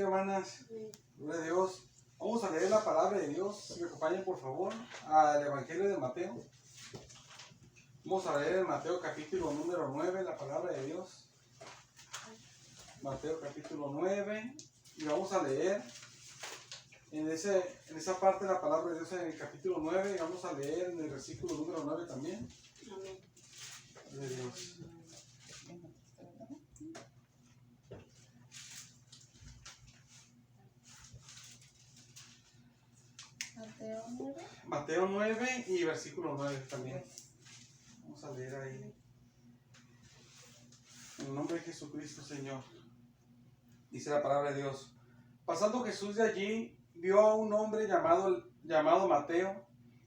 hermanas. Gloria a Dios. Vamos a leer la palabra de Dios. Si me acompañan, por favor, al Evangelio de Mateo. Vamos a leer en Mateo capítulo número 9, la palabra de Dios. Mateo capítulo 9. Y vamos a leer en esa parte de la palabra de Dios, en el capítulo 9. Y vamos a leer en el versículo número 9 también. Amén. Gloria a Dios. Mateo 9 y versículo 9 también. Vamos a leer ahí. En el nombre de Jesucristo, Señor. Dice la palabra de Dios. Pasando Jesús de allí, vio a un hombre llamado Mateo,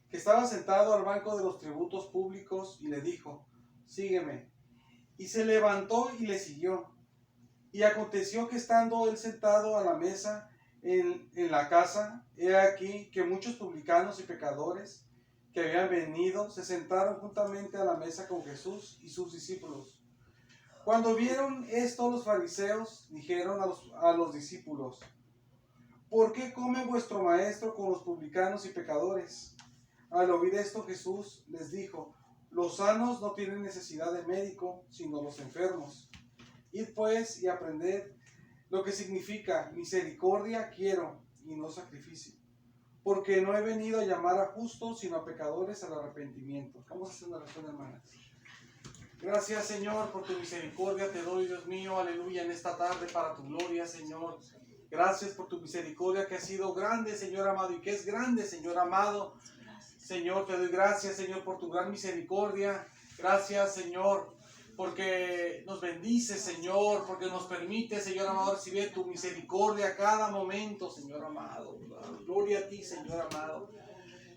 que estaba sentado al banco de los tributos públicos, y le dijo: sígueme. Y se levantó y le siguió. Y aconteció que estando él sentado a la mesa en la casa, he aquí que muchos publicanos y pecadores que habían venido se sentaron juntamente a la mesa con Jesús y sus discípulos. Cuando vieron esto, los fariseos dijeron a los discípulos: ¿por qué come vuestro maestro con los publicanos y pecadores? Al oír esto, Jesús les dijo: los sanos no tienen necesidad de médico, sino los enfermos. Id pues y aprended lo que significa: misericordia quiero y no sacrificio, porque no he venido a llamar a justos, sino a pecadores al arrepentimiento. Vamos a hacer una oración, hermanas. Gracias, Señor, por tu misericordia te doy, Dios mío, aleluya, en esta tarde para tu gloria, Señor. Gracias por tu misericordia que ha sido grande, Señor amado, y que es grande, Señor amado. Señor, te doy gracias, Señor, por tu gran misericordia. Gracias, Señor, porque nos bendice, Señor, porque nos permite, Señor amado, recibir tu misericordia a cada momento, Señor amado. Gloria a ti, Señor amado.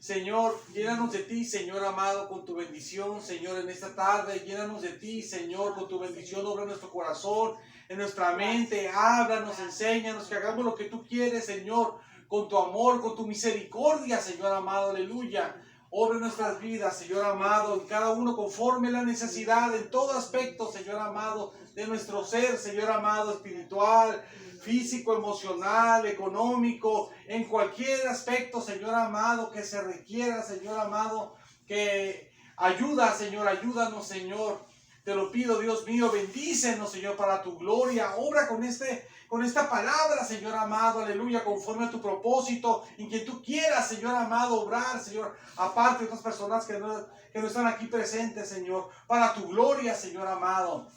Señor, llénanos de ti, Señor amado, con tu bendición, Señor, en esta tarde. Llénanos de ti, Señor, con tu bendición. Obra en nuestro corazón, en nuestra mente. Háblanos, enséñanos, que hagamos lo que tú quieres, Señor, con tu amor, con tu misericordia, Señor amado, aleluya. Obra en nuestras vidas, Señor amado, en cada uno conforme la necesidad, en todo aspecto, Señor amado, de nuestro ser, Señor amado, espiritual, físico, emocional, económico, en cualquier aspecto, Señor amado, que se requiera, Señor amado, que ayuda, Señor, ayúdanos, Señor. Te lo pido, Dios mío, bendícenos, Señor, para tu gloria. Obra con esta palabra, Señor amado, aleluya, conforme a tu propósito, en quien tú quieras, Señor amado, obrar, Señor, aparte de otras personas que no están aquí presentes, Señor, para tu gloria, Señor amado.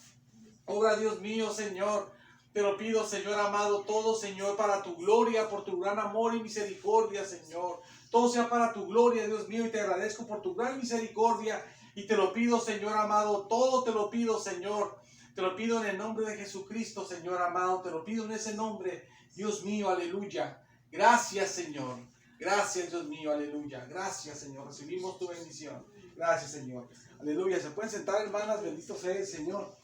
Obra, Dios mío, Señor. Te lo pido, Señor amado, todo, Señor, para tu gloria, por tu gran amor y misericordia, Señor. Todo sea para tu gloria, Dios mío, y te agradezco por tu gran misericordia. Y te lo pido, Señor amado, todo te lo pido, Señor. Te lo pido en el nombre de Jesucristo, Señor amado. Te lo pido en ese nombre, Dios mío, aleluya. Gracias, Señor. Gracias, Dios mío, aleluya. Gracias, Señor. Recibimos tu bendición. Gracias, Señor. Aleluya. ¿Se pueden sentar, hermanas? Bendito sea el Señor.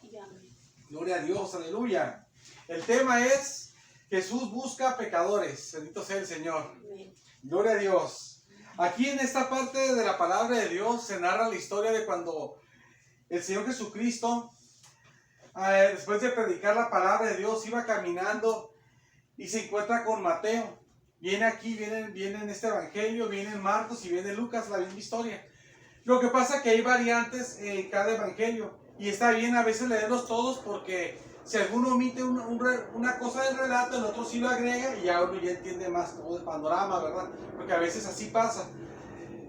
Gloria a Dios, aleluya. El tema es: Jesús busca pecadores. Bendito sea el Señor. Gloria a Dios. Aquí en esta parte de la palabra de Dios se narra la historia de cuando el Señor Jesucristo, después de predicar la palabra de Dios, iba caminando y se encuentra con Mateo. Viene aquí, viene en este evangelio, viene en Marcos y viene en Lucas, la misma historia. Lo que pasa es que hay variantes en cada evangelio y está bien a veces leerlos todos, porque si alguno omite una cosa del relato, el otro sí lo agrega y ya uno ya entiende más todo el panorama, ¿verdad? Porque a veces así pasa.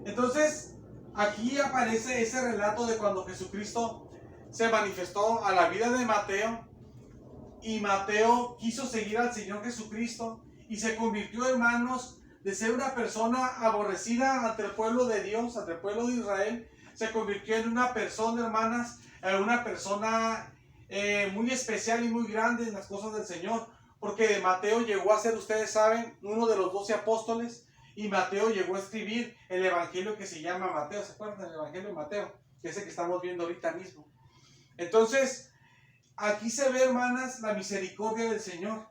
Entonces, aquí aparece ese relato de cuando Jesucristo se manifestó a la vida de Mateo, y Mateo quiso seguir al Señor Jesucristo y se convirtió, hermanos, de ser una persona aborrecida ante el pueblo de Dios, ante el pueblo de Israel, se convirtió en una persona, hermanas, en una persona muy especial y muy grande en las cosas del Señor, porque Mateo llegó a ser, ustedes saben, uno de los 12 apóstoles, y Mateo llegó a escribir el evangelio que se llama Mateo. ¿Se acuerdan del evangelio de Mateo? Que es el que estamos viendo ahorita mismo. Entonces, aquí se ve, hermanas, la misericordia del Señor.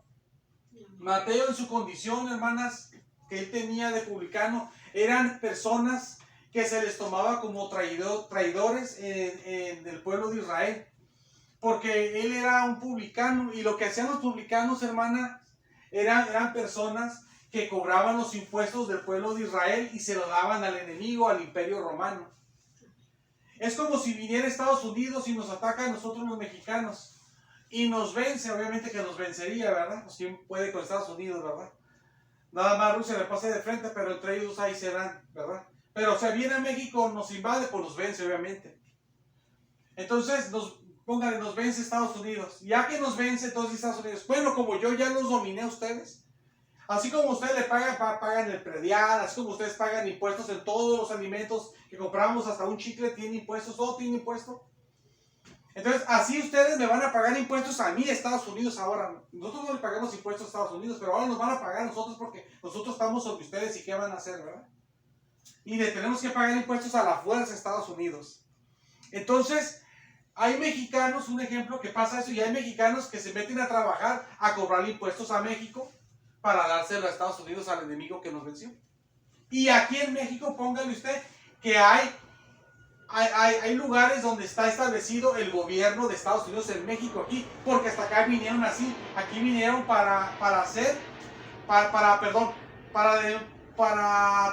Mateo, en su condición, hermanas, que él tenía de publicano, eran personas que se les tomaba como traidores en el pueblo de Israel, porque él era un publicano, y lo que hacían los publicanos, hermanas, Eran personas que cobraban los impuestos del pueblo de Israel y se lo daban al enemigo, al imperio romano. Es como si viniera Estados Unidos y nos ataca a nosotros los mexicanos y nos vence. Obviamente que nos vencería, ¿verdad? Pues quién puede con Estados Unidos, ¿verdad? Nada más Rusia le pasa de frente, pero entre ellos ahí se dan, ¿verdad? Pero o sea, viene a México, nos invade, pues nos vence, obviamente. Entonces, nos vence Estados Unidos. Ya que nos vence, entonces Estados Unidos, bueno, como yo ya los dominé a ustedes, así como ustedes le pagan el predial, así como ustedes pagan impuestos en todos los alimentos que compramos, hasta un chicle tiene impuestos, todo tiene impuestos. Entonces, así ustedes me van a pagar impuestos a mí, Estados Unidos, ahora. Nosotros no le pagamos impuestos a Estados Unidos, pero ahora nos van a pagar a nosotros porque nosotros estamos sobre ustedes y qué van a hacer, ¿verdad? Y le tenemos que pagar impuestos a la fuerza a Estados Unidos. Entonces, hay mexicanos, un ejemplo que pasa eso, y hay mexicanos que se meten a trabajar a cobrar impuestos a México para dárselo a Estados Unidos, al enemigo que nos venció. Y aquí en México, póngale usted que hay lugares donde está establecido el gobierno de Estados Unidos en México aquí, porque hasta acá vinieron así, aquí vinieron para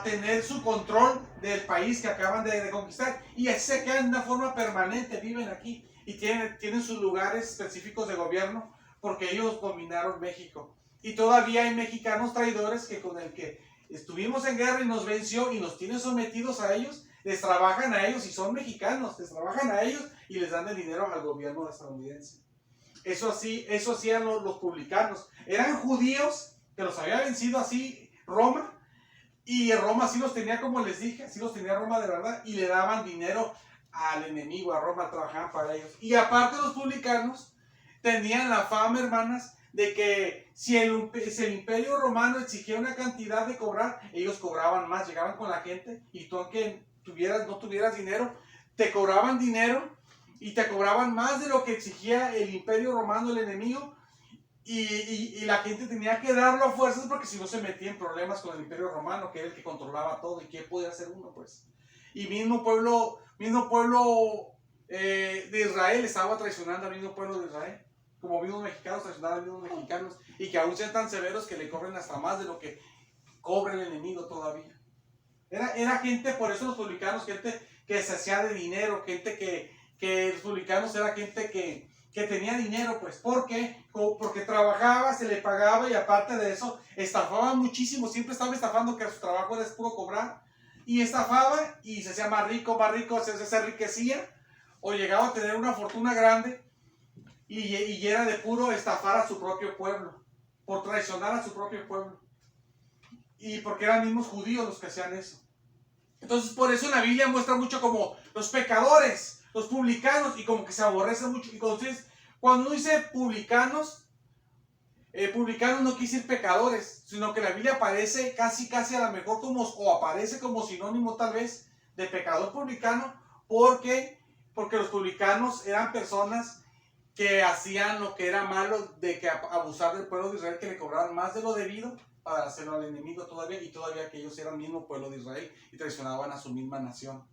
tener su control del país que acaban de conquistar, y así se quedan de una forma permanente, viven aquí y tienen sus lugares específicos de gobierno porque ellos dominaron México. Y todavía hay mexicanos traidores que con el que estuvimos en guerra y nos venció y nos tienen sometidos a ellos, les trabajan a ellos y son mexicanos, les trabajan a ellos y les dan el dinero al gobierno estadounidense. Eso hacían los publicanos. Eran judíos que los había vencido así Roma, y Roma sí los tenía, como les dije, sí los tenía Roma de verdad, y le daban dinero al enemigo, a Roma, trabajaban para ellos. Y aparte los publicanos tenían la fama, hermanas, de que si el imperio romano exigía una cantidad de cobrar, ellos cobraban más, llegaban con la gente, y tú aunque no tuvieras dinero, te cobraban dinero, y te cobraban más de lo que exigía el imperio romano, el enemigo, y la gente tenía que darlo a fuerzas porque si no se metía en problemas con el imperio romano, que era el que controlaba todo, y qué podía hacer uno, pues. Y mismo pueblo de Israel estaba traicionando al mismo pueblo de Israel, como mismos mexicanos traicionaban a los mismos mexicanos, y que aún sean tan severos que le cobren hasta más de lo que cobra el enemigo todavía. Era gente, por eso los publicanos, gente que se hacía de dinero, gente que los publicanos era gente que tenía dinero, pues, porque trabajaba, se le pagaba, y aparte de eso, estafaba muchísimo, siempre estaba estafando, que su trabajo era puro cobrar, y estafaba, y se hacía más rico, se enriquecía, o llegaba a tener una fortuna grande, y era de puro estafar a su propio pueblo, por traicionar a su propio pueblo, y porque eran mismos judíos los que hacían eso. Entonces, por eso en la Biblia muestra mucho como los pecadores, los publicanos, y como que se aborrecen mucho. Y cuando uno dice publicanos, publicanos no quiere decir pecadores, sino que la Biblia aparece casi a lo mejor aparece como sinónimo tal vez de pecador publicano, porque los publicanos eran personas que hacían lo que era malo, de que abusar del pueblo de Israel, que le cobraban más de lo debido para hacerlo al enemigo todavía, y todavía que ellos eran el mismo pueblo de Israel y traicionaban a su misma nación.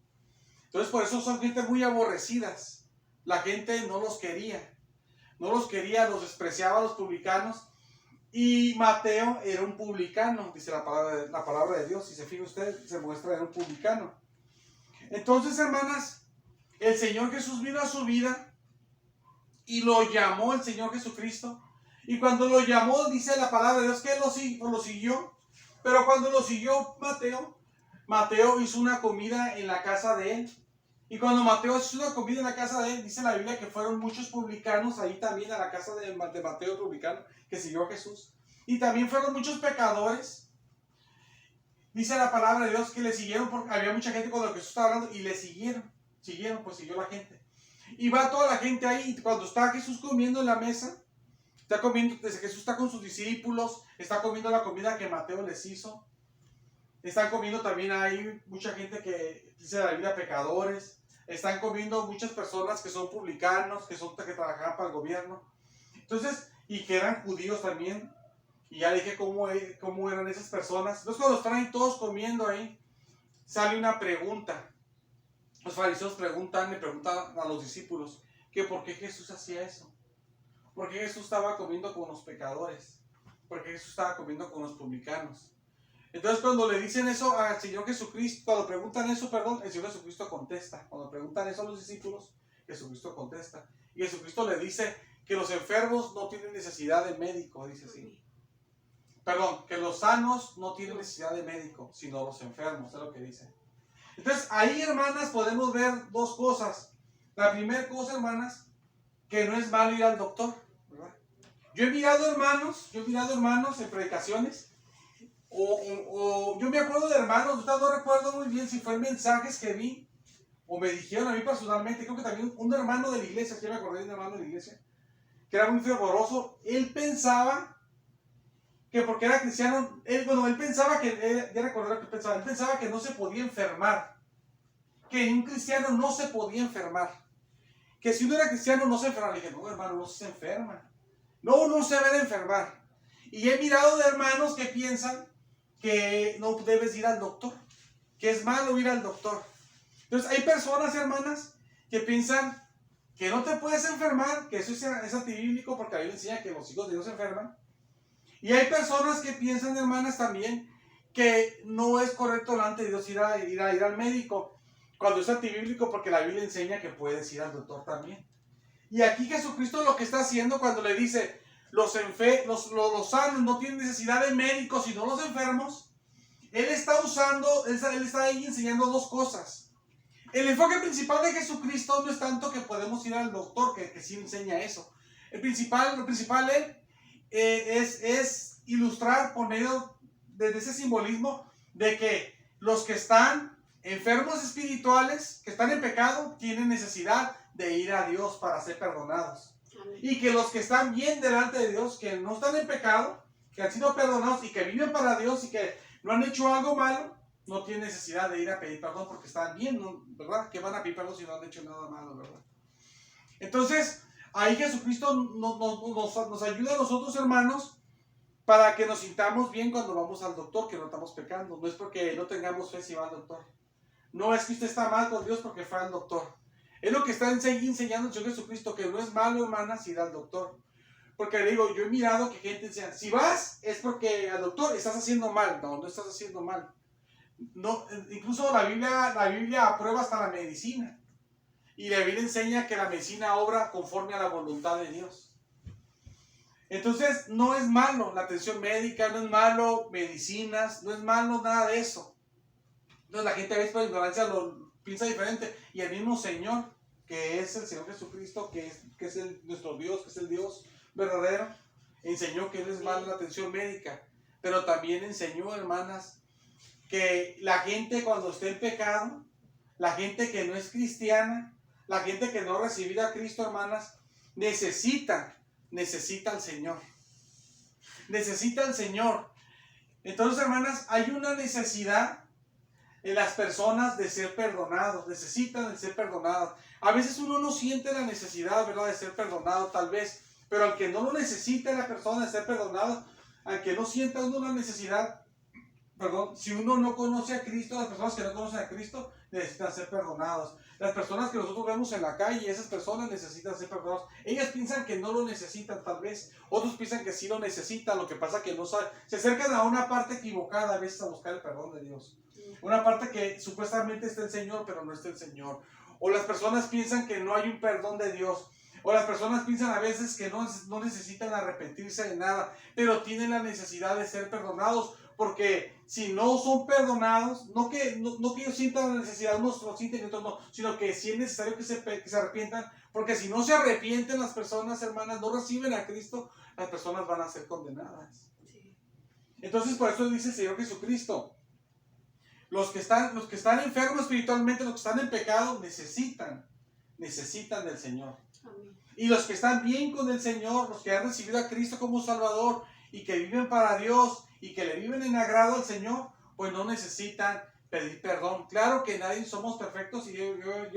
Entonces por eso son gente muy aborrecidas. La gente no los quería, los despreciaba a los publicanos. Y Mateo era un publicano, dice la palabra de Dios. Si se fija usted, se muestra, era un publicano. Entonces, hermanas, el Señor Jesús vino a su vida y lo llamó el Señor Jesucristo. Y cuando lo llamó, dice la palabra de Dios que él lo siguió. Pero cuando lo siguió Mateo hizo una comida en la casa de él. Y cuando Mateo hizo una comida en la casa de él, dice la Biblia que fueron muchos publicanos ahí también a la casa de Mateo, publicano, que siguió a Jesús. Y también fueron muchos pecadores. Dice la palabra de Dios que le siguieron, porque había mucha gente cuando Jesús estaba hablando, y le siguió la gente. Y va toda la gente ahí, y cuando está Jesús comiendo en la mesa, Jesús está con sus discípulos, está comiendo la comida que Mateo les hizo. Están comiendo también ahí mucha gente que dice la Biblia pecadores. Están comiendo muchas personas que son publicanos, que trabajaban para el gobierno. Entonces, y que eran judíos también. Y ya dije cómo eran esas personas. Entonces, cuando están ahí todos comiendo ahí, sale una pregunta. Los fariseos le preguntan a los discípulos que por qué Jesús hacía eso. ¿Por qué Jesús estaba comiendo con los pecadores? porque Jesús estaba comiendo con los publicanos. Entonces cuando le dicen eso al Señor Jesucristo, cuando preguntan eso, perdón, el Señor Jesucristo contesta. Cuando preguntan eso a los discípulos, Jesucristo contesta. Y Jesucristo le dice que los enfermos no tienen necesidad de médico, dice así. Perdón, que los sanos no tienen necesidad de médico, sino los enfermos, es lo que dice. Entonces ahí, hermanas, podemos ver dos cosas. La primera cosa, hermanas, que no es malo ir al doctor, ¿verdad? Yo he mirado hermanos en predicaciones, yo me acuerdo de hermanos, no recuerdo muy bien si fue en mensajes que vi, o me dijeron a mí personalmente, creo que también un hermano de la iglesia, que me acordé de un hermano de la iglesia, que era muy fervoroso. Él pensaba que porque era cristiano, él pensaba que, ya recordé lo que pensaba, él pensaba que no se podía enfermar, que un cristiano no se podía enfermar, que si uno era cristiano no se enfermaba. Le dije, no, hermano, no se enferma, no se debe enfermar. Y he mirado de hermanos que piensan que no debes ir al doctor, que es malo ir al doctor. Entonces hay personas, hermanas, que piensan que no te puedes enfermar, que eso es antibíblico porque la Biblia enseña que los hijos de Dios se enferman. Y hay personas que piensan, hermanas, también que no es correcto delante de Dios ir al médico, cuando es antibíblico porque la Biblia enseña que puedes ir al doctor también. Y aquí Jesucristo lo que está haciendo cuando le dice, los sanos no tienen necesidad de médicos sino los enfermos, Él está ahí enseñando dos cosas. El enfoque principal de Jesucristo no es tanto que podemos ir al doctor, que sí enseña eso. Lo principal es ilustrar por medio de ese simbolismo de que los que están enfermos espirituales, que están en pecado, tienen necesidad de ir a Dios para ser perdonados. Amén. Y que los que están bien delante de Dios, que no están en pecado, que han sido perdonados y que viven para Dios y que no han hecho algo malo, no tienen necesidad de ir a pedir perdón porque están bien, ¿verdad? Que van a pedir perdón si no han hecho nada malo, ¿verdad? Entonces, ahí Jesucristo nos ayuda a nosotros, hermanos, para que nos sintamos bien cuando vamos al doctor, que no estamos pecando. No es porque no tengamos fe si va al doctor. No es que usted está mal con Dios porque fue al doctor. Es lo que está enseñando el Señor Jesucristo, que no es malo, hermanas, ir al doctor. Porque le digo, yo he mirado que gente dice, si vas es porque al doctor estás haciendo mal. No estás haciendo mal. No, incluso la Biblia aprueba hasta la medicina. Y la Biblia enseña que la medicina obra conforme a la voluntad de Dios. Entonces, no es malo la atención médica, no es malo medicinas, no es malo nada de eso. Entonces, la gente a veces por ignorancia lo piensa diferente. Y el mismo Señor, que es el Señor Jesucristo, que es nuestro Dios, que es el Dios verdadero, enseñó que no es malo la atención médica. Pero también enseñó, hermanas, que la gente cuando esté en pecado, la gente que no es cristiana, la gente que no ha recibido a Cristo, hermanas, necesita al Señor. Necesita al Señor. Entonces, hermanas, hay una necesidad en las personas de ser perdonados. Necesitan de ser perdonados. A veces uno no siente la necesidad, ¿verdad?, de ser perdonado, tal vez. Pero al que no lo necesita la persona de ser perdonado, al que no sienta uno la necesidad, si uno no conoce a Cristo, las personas que no conocen a Cristo necesitan ser perdonados. Las personas que nosotros vemos en la calle, esas personas necesitan ser perdonados. Ellas piensan que no lo necesitan, tal vez. Otros piensan que sí lo necesitan. Lo que pasa es que no saben. Se acercan a una parte equivocada a veces a buscar el perdón de Dios. Una parte que supuestamente está el Señor, pero no está el Señor. O las personas piensan que no hay un perdón de Dios. O las personas piensan a veces que no necesitan arrepentirse de nada, pero tienen la necesidad de ser perdonados. Porque si no son perdonados, no que ellos sientan la necesidad, unos lo sienten y otros no, sino que sí es necesario que se arrepientan, porque si no se arrepienten las personas, hermanas, no reciben a Cristo, las personas van a ser condenadas. Sí. Entonces, por eso dice el Señor Jesucristo, los que están enfermos espiritualmente, los que están en pecado, necesitan del Señor. Amén. Y los que están bien con el Señor, los que han recibido a Cristo como Salvador y que viven para Dios, y que le viven en agrado al Señor, pues no necesitan pedir perdón. Claro que nadie somos perfectos y yo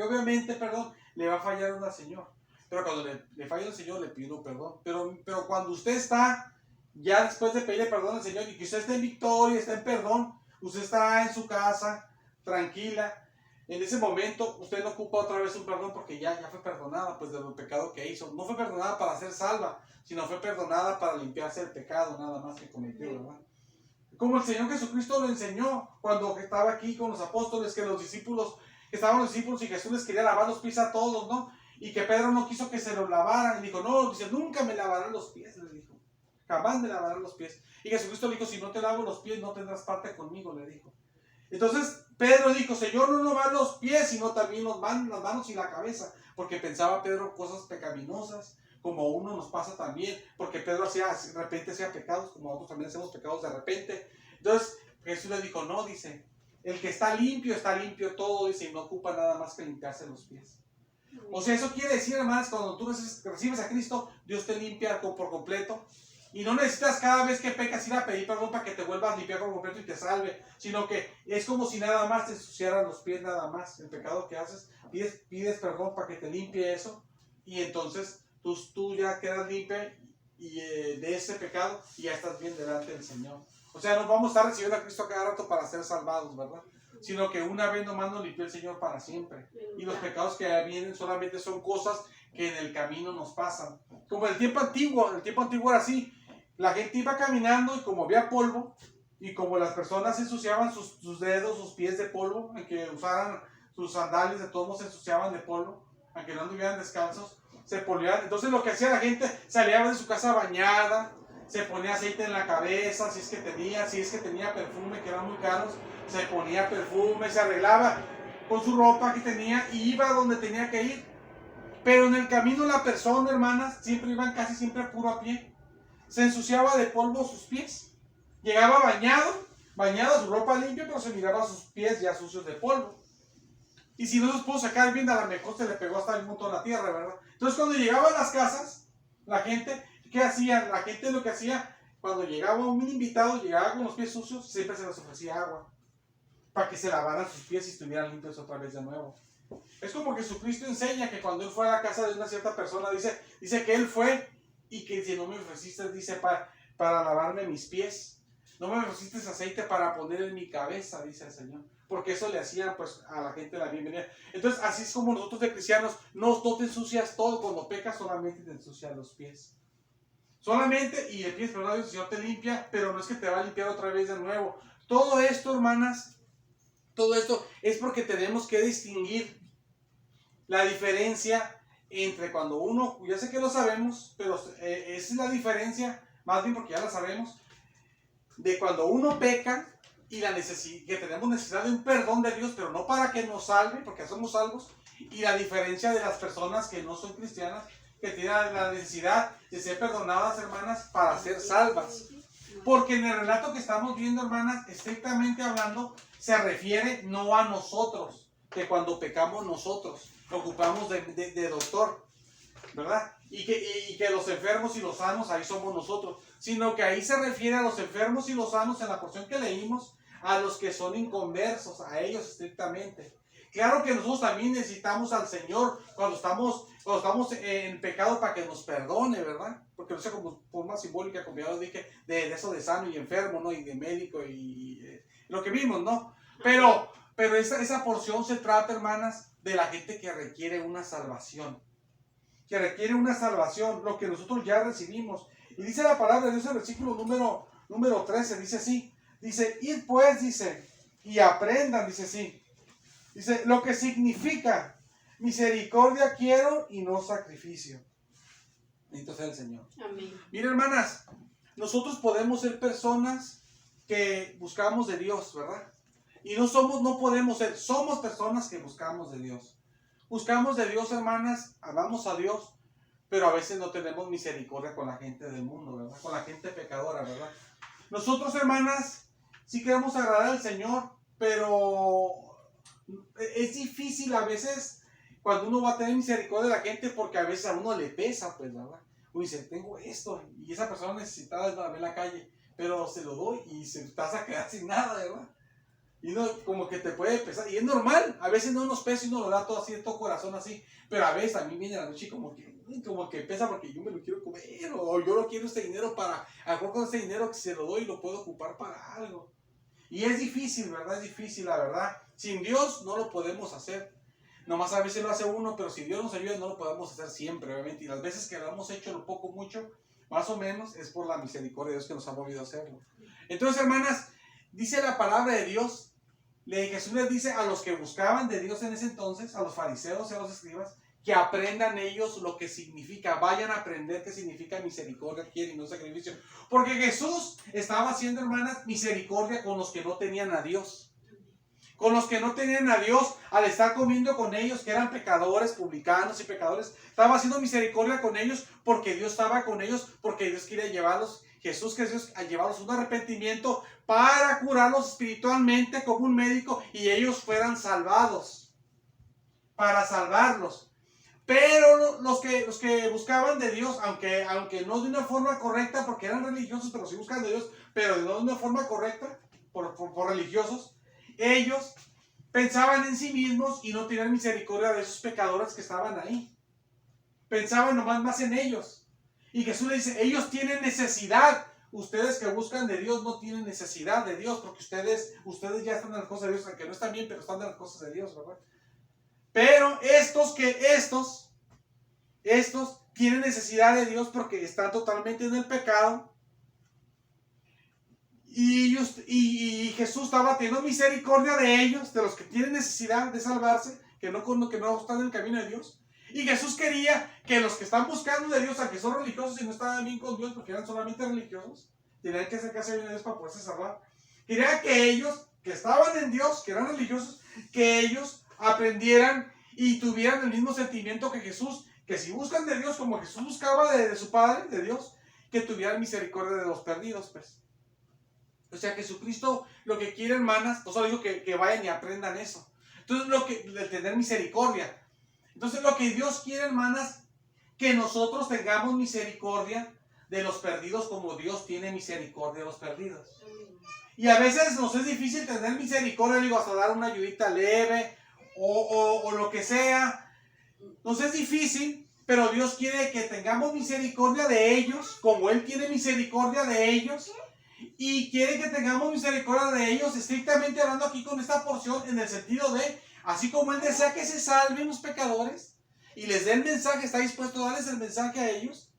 obviamente, perdón, le va a fallar uno al Señor. Pero cuando le falla al Señor, le pido perdón. Pero cuando usted está, ya después de pedirle perdón al Señor, y que usted está en victoria, está en perdón, usted está en su casa, tranquila, en ese momento usted no ocupa otra vez un perdón porque ya fue perdonada pues de los pecados que hizo. No fue perdonada para ser salva, sino fue perdonada para limpiarse el pecado nada más que cometió, ¿verdad? Como el Señor Jesucristo lo enseñó cuando estaba aquí con los apóstoles, que estaban los discípulos y Jesús les quería lavar los pies a todos, ¿no? Y que Pedro no quiso que se los lavaran. Y dijo, no, dice, nunca me lavarán los pies, les dijo. Jamás me lavarán los pies. Y Jesucristo le dijo, si no te lavo los pies, no tendrás parte conmigo, le dijo. Entonces Pedro dijo, Señor, no nomás los pies, sino también las manos y la cabeza. Porque pensaba Pedro cosas pecaminosas, como uno nos pasa también. Porque Pedro de repente hacía pecados, como nosotros también hacemos pecados de repente. Entonces Jesús le dijo, no, dice, el que está limpio todo, dice, y no ocupa nada más que limpiarse los pies. O sea, eso quiere decir, hermanos, cuando tú recibes a Cristo, Dios te limpia por completo. Y no necesitas cada vez que pecas ir a pedir perdón para que te vuelvas a limpiar por completo y te salve. Sino que es como si nada más te ensuciaran los pies, nada más. El pecado que haces, pides perdón para que te limpie eso. Y entonces tú ya quedas limpia de ese pecado y ya estás bien delante del Señor. O sea, no vamos a estar recibiendo a Cristo cada rato para ser salvados, ¿verdad? Sino que una vez nomás nos limpió el Señor para siempre. Y los pecados que vienen solamente son cosas que en el camino nos pasan. Como el tiempo antiguo era así. La gente iba caminando y como había polvo, y como las personas ensuciaban sus dedos, sus pies de polvo, aunque usaran sus sandalias, de todos modos se ensuciaban de polvo, aunque no anduvieran descalzos, se polían. Entonces lo que hacía la gente, salía de su casa bañada, se ponía aceite en la cabeza, si es que tenía perfume, que eran muy caros, se ponía perfume, se arreglaba con su ropa que tenía y iba donde tenía que ir. Pero en el camino la persona, hermanas, casi siempre puro a pie. Se ensuciaba de polvo sus pies. Llegaba bañado, su ropa limpia, pero se miraba sus pies ya sucios de polvo. Y si no los pudo sacar bien, a lo mejor se le pegó hasta el montón a la tierra, ¿verdad? Entonces cuando llegaban a las casas, la gente, ¿qué hacía? La gente lo que hacía, cuando llegaba un invitado, llegaba con los pies sucios, siempre se les ofrecía agua, para que se lavaran sus pies y estuvieran limpios otra vez de nuevo. Es como que Jesucristo enseña que cuando él fue a la casa de una cierta persona, dice que él fue y que si no me ofreciste, dice, para lavarme mis pies, no me ofreciste aceite para poner en mi cabeza, dice el Señor. Porque eso le hacían pues a la gente la bienvenida. Entonces así es como nosotros de cristianos, no te ensucias todo, cuando pecas solamente te ensucias los pies. Solamente, y el pie, perdón, el Señor te limpia, pero no es que te va a limpiar otra vez de nuevo. Todo esto, hermanas, todo esto es porque tenemos que distinguir la diferencia entre cuando uno, ya sé que lo sabemos, pero esa es la diferencia, más bien porque ya la sabemos, de cuando uno peca y que tenemos necesidad de un perdón de Dios, pero no para que nos salve, porque somos salvos, y la diferencia de las personas que no son cristianas, que tienen la necesidad de ser perdonadas, hermanas, para ser salvas. Porque en el relato que estamos viendo, hermanas, estrictamente hablando, se refiere no a nosotros, que cuando pecamos nosotros, ocupamos de doctor, ¿verdad? Y que los enfermos y los sanos, ahí somos nosotros. Sino que ahí se refiere a los enfermos y los sanos en la porción que leímos, a los que son inconversos, a ellos estrictamente. Claro que nosotros también necesitamos al Señor cuando estamos en pecado para que nos perdone, ¿verdad? Porque no sé, como forma simbólica, como ya lo dije, de eso de sano y enfermo, ¿no? Y de médico y lo que vimos, ¿no? Pero esa porción se trata, hermanas, de la gente que requiere una salvación. Que requiere una salvación, lo que nosotros ya recibimos. Y dice la palabra de Dios en el versículo número 13, dice así. Dice, id pues, dice, y aprendan, dice así. Dice, lo que significa, misericordia quiero y no sacrificio. Bendito sea el Señor. Amén. Miren, hermanas, nosotros podemos ser personas que buscamos de Dios, ¿verdad? Y somos personas que buscamos de Dios. Buscamos de Dios, hermanas, amamos a Dios, pero a veces no tenemos misericordia con la gente del mundo, ¿verdad? Con la gente pecadora, ¿verdad? Nosotros, hermanas, sí queremos agradar al Señor, pero es difícil a veces cuando uno va a tener misericordia de la gente, porque a veces a uno le pesa, pues, ¿verdad? Uno dice, tengo esto, y esa persona necesitada es en la calle, pero se lo doy y se te vas a quedar sin nada, ¿verdad? Y uno como que te puede pesar, y es normal, a veces no nos pesa y uno lo da todo así, de todo corazón así, pero a veces a mí viene la noche como que pesa porque yo me lo quiero comer, o yo no quiero este dinero a lo mejor con este dinero que se lo doy lo puedo ocupar para algo. Y es difícil, ¿verdad? Es difícil, la verdad. Sin Dios no lo podemos hacer. Nomás a veces lo hace uno, pero si Dios nos ayuda no lo podemos hacer siempre, obviamente. Y las veces que lo hemos hecho, lo poco, mucho, más o menos, es por la misericordia de Dios que nos ha movido a hacerlo. Entonces, hermanas, dice la palabra de Dios, Jesús les dice a los que buscaban de Dios en ese entonces, a los fariseos y a los escribas, que aprendan ellos lo que significa, vayan a aprender qué significa misericordia, quieren y no sacrificio. Porque Jesús estaba haciendo, hermanas, misericordia con los que no tenían a Dios. Con los que no tenían a Dios, al estar comiendo con ellos, que eran pecadores, publicanos y pecadores, estaba haciendo misericordia con ellos porque Dios estaba con ellos, porque Dios quería llevarlos, Jesús quería llevarlos a un arrepentimiento para curarlos espiritualmente como un médico y ellos fueran salvados, para salvarlos. Pero los que buscaban de Dios, aunque no de una forma correcta, porque eran religiosos, pero sí buscaban de Dios, pero no de una forma correcta, por religiosos, ellos pensaban en sí mismos y no tenían misericordia de esos pecadores que estaban ahí. Pensaban nomás más en ellos. Y Jesús le dice, ellos tienen necesidad. Ustedes que buscan de Dios no tienen necesidad de Dios, porque ustedes ya están en las cosas de Dios, aunque no están bien, pero están en las cosas de Dios, ¿verdad? Pero estos tienen necesidad de Dios porque están totalmente en el pecado. Y Jesús estaba teniendo misericordia de ellos, de los que tienen necesidad de salvarse, que no están en el camino de Dios. Y Jesús quería que los que están buscando de Dios, aunque son religiosos y no estaban bien con Dios porque eran solamente religiosos, tenían que acercarse bien a Dios para poderse salvar. Quería que ellos, que estaban en Dios, que eran religiosos, que ellos aprendieran y tuvieran el mismo sentimiento que Jesús, que si buscan de Dios como Jesús buscaba de su Padre, de Dios, que tuvieran misericordia de los perdidos, pues. O sea, Jesucristo lo que quiere, hermanas, no solo dijo que vayan y aprendan eso. Entonces, de tener misericordia. Entonces, lo que Dios quiere, hermanas, que nosotros tengamos misericordia de los perdidos como Dios tiene misericordia de los perdidos. Y a veces nos es difícil tener misericordia, digo, hasta dar una ayudita leve o lo que sea. Nos es difícil, pero Dios quiere que tengamos misericordia de ellos, como Él tiene misericordia de ellos. Y quiere que tengamos misericordia de ellos, estrictamente hablando aquí con esta porción, en el sentido de, así como Él desea que se salven los pecadores y les dé el mensaje, está dispuesto a darles el mensaje a ellos,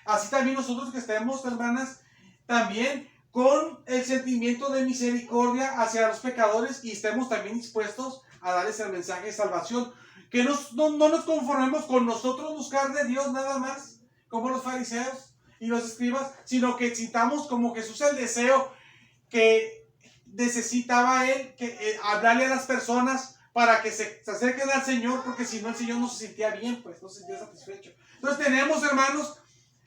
así también nosotros que estemos, hermanas, también con el sentimiento de misericordia hacia los pecadores y estemos también dispuestos a darles el mensaje de salvación. Que no nos conformemos con nosotros buscar de Dios nada más, como los fariseos y los escribas, sino que sintamos como Jesús el deseo que necesitaba Él, hablarle a las personas para que se acerquen al Señor, porque si no el Señor no se sentía bien, pues no se sentía satisfecho. Entonces tenemos,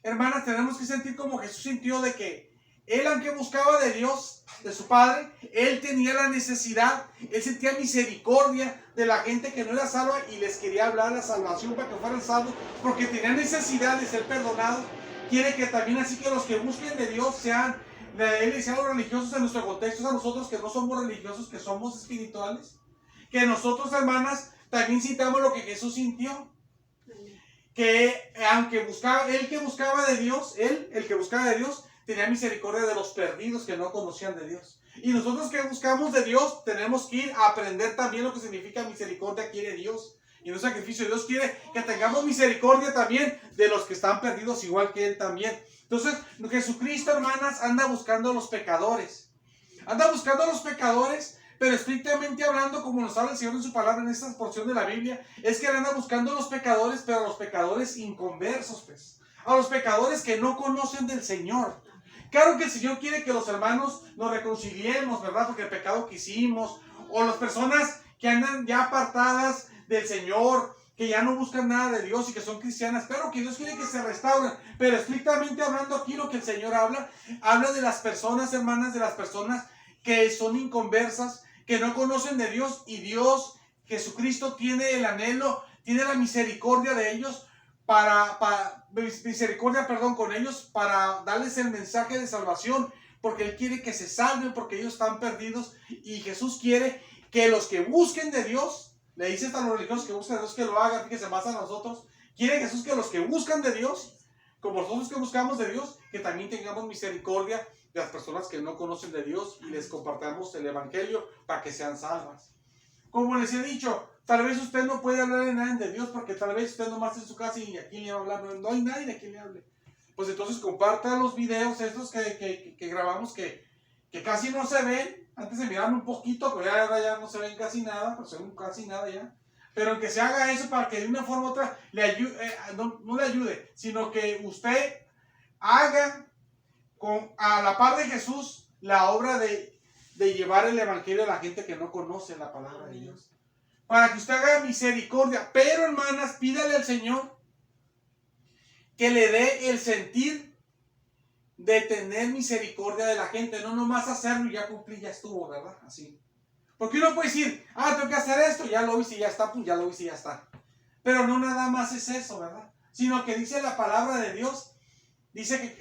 hermanas, tenemos que sentir como Jesús sintió de que Él, aunque buscaba de Dios, de su Padre, Él tenía la necesidad, Él sentía misericordia de la gente que no era salva y les quería hablar la salvación para que fueran salvos, porque tenían necesidad de ser perdonados. Quiere que también así que los que busquen de Dios sean de Él y sean los religiosos en nuestro contexto, a nosotros que no somos religiosos, que somos espirituales. Que nosotros, hermanas, también sintamos lo que Jesús sintió. Que aunque buscaba, Él que buscaba de Dios, el que buscaba de Dios, tenía misericordia de los perdidos que no conocían de Dios. Y nosotros que buscamos de Dios, tenemos que ir a aprender también lo que significa misericordia quiere Dios. Y no sacrificio. Dios quiere que tengamos misericordia también de los que están perdidos, igual que Él también. Entonces, Jesucristo, hermanas, anda buscando a los pecadores. Anda buscando a los pecadores, pero estrictamente hablando, como nos habla el Señor en su palabra en esta porción de la Biblia, es que Él anda buscando a los pecadores, pero a los pecadores inconversos, pues. A los pecadores que no conocen del Señor. Claro que el Señor quiere que los hermanos nos reconciliemos, ¿verdad? Porque el pecado que hicimos, o las personas que andan ya apartadas del Señor, que ya no buscan nada de Dios y que son cristianas, claro que Dios quiere que se restauren, pero estrictamente hablando aquí lo que el Señor habla de las personas, hermanas, de las personas que son inconversas, que no conocen de Dios, y Dios, Jesucristo, tiene el anhelo, tiene la misericordia de ellos, con ellos, para darles el mensaje de salvación, porque Él quiere que se salven, porque ellos están perdidos, y Jesús quiere que los que busquen de Dios, le dice a los religiosos que buscan de Dios que lo hagan, fíjense más a nosotros, quiere Jesús que los que buscan de Dios, como nosotros que buscamos de Dios, que también tengamos misericordia de las personas que no conocen de Dios y les compartamos el evangelio para que sean salvas. Como les he dicho, tal vez usted no puede hablar de nada de Dios porque tal vez usted nomás en su casa y a quién le va a hablar, no hay nadie a quien le hable. Pues entonces comparta los videos estos que grabamos que casi no se ven. Antes se miraban un poquito, pero ahora ya no se ven casi nada, pues se ven casi nada ya. Pero que se haga eso para que de una forma u otra le ayude, no le ayude, sino que usted haga a la par de Jesús la obra de llevar el evangelio a la gente que no conoce la palabra de Dios. Para que usted haga misericordia. Pero hermanas, pídale al Señor que le dé el sentir de tener misericordia de la gente. No nomás hacerlo y ya cumplí, ya estuvo, ¿verdad? Así. Porque uno puede decir, tengo que hacer esto, ya lo hice y ya está, pues ya lo hice y ya está. Pero no nada más es eso, ¿verdad? Sino que dice la palabra de Dios, dice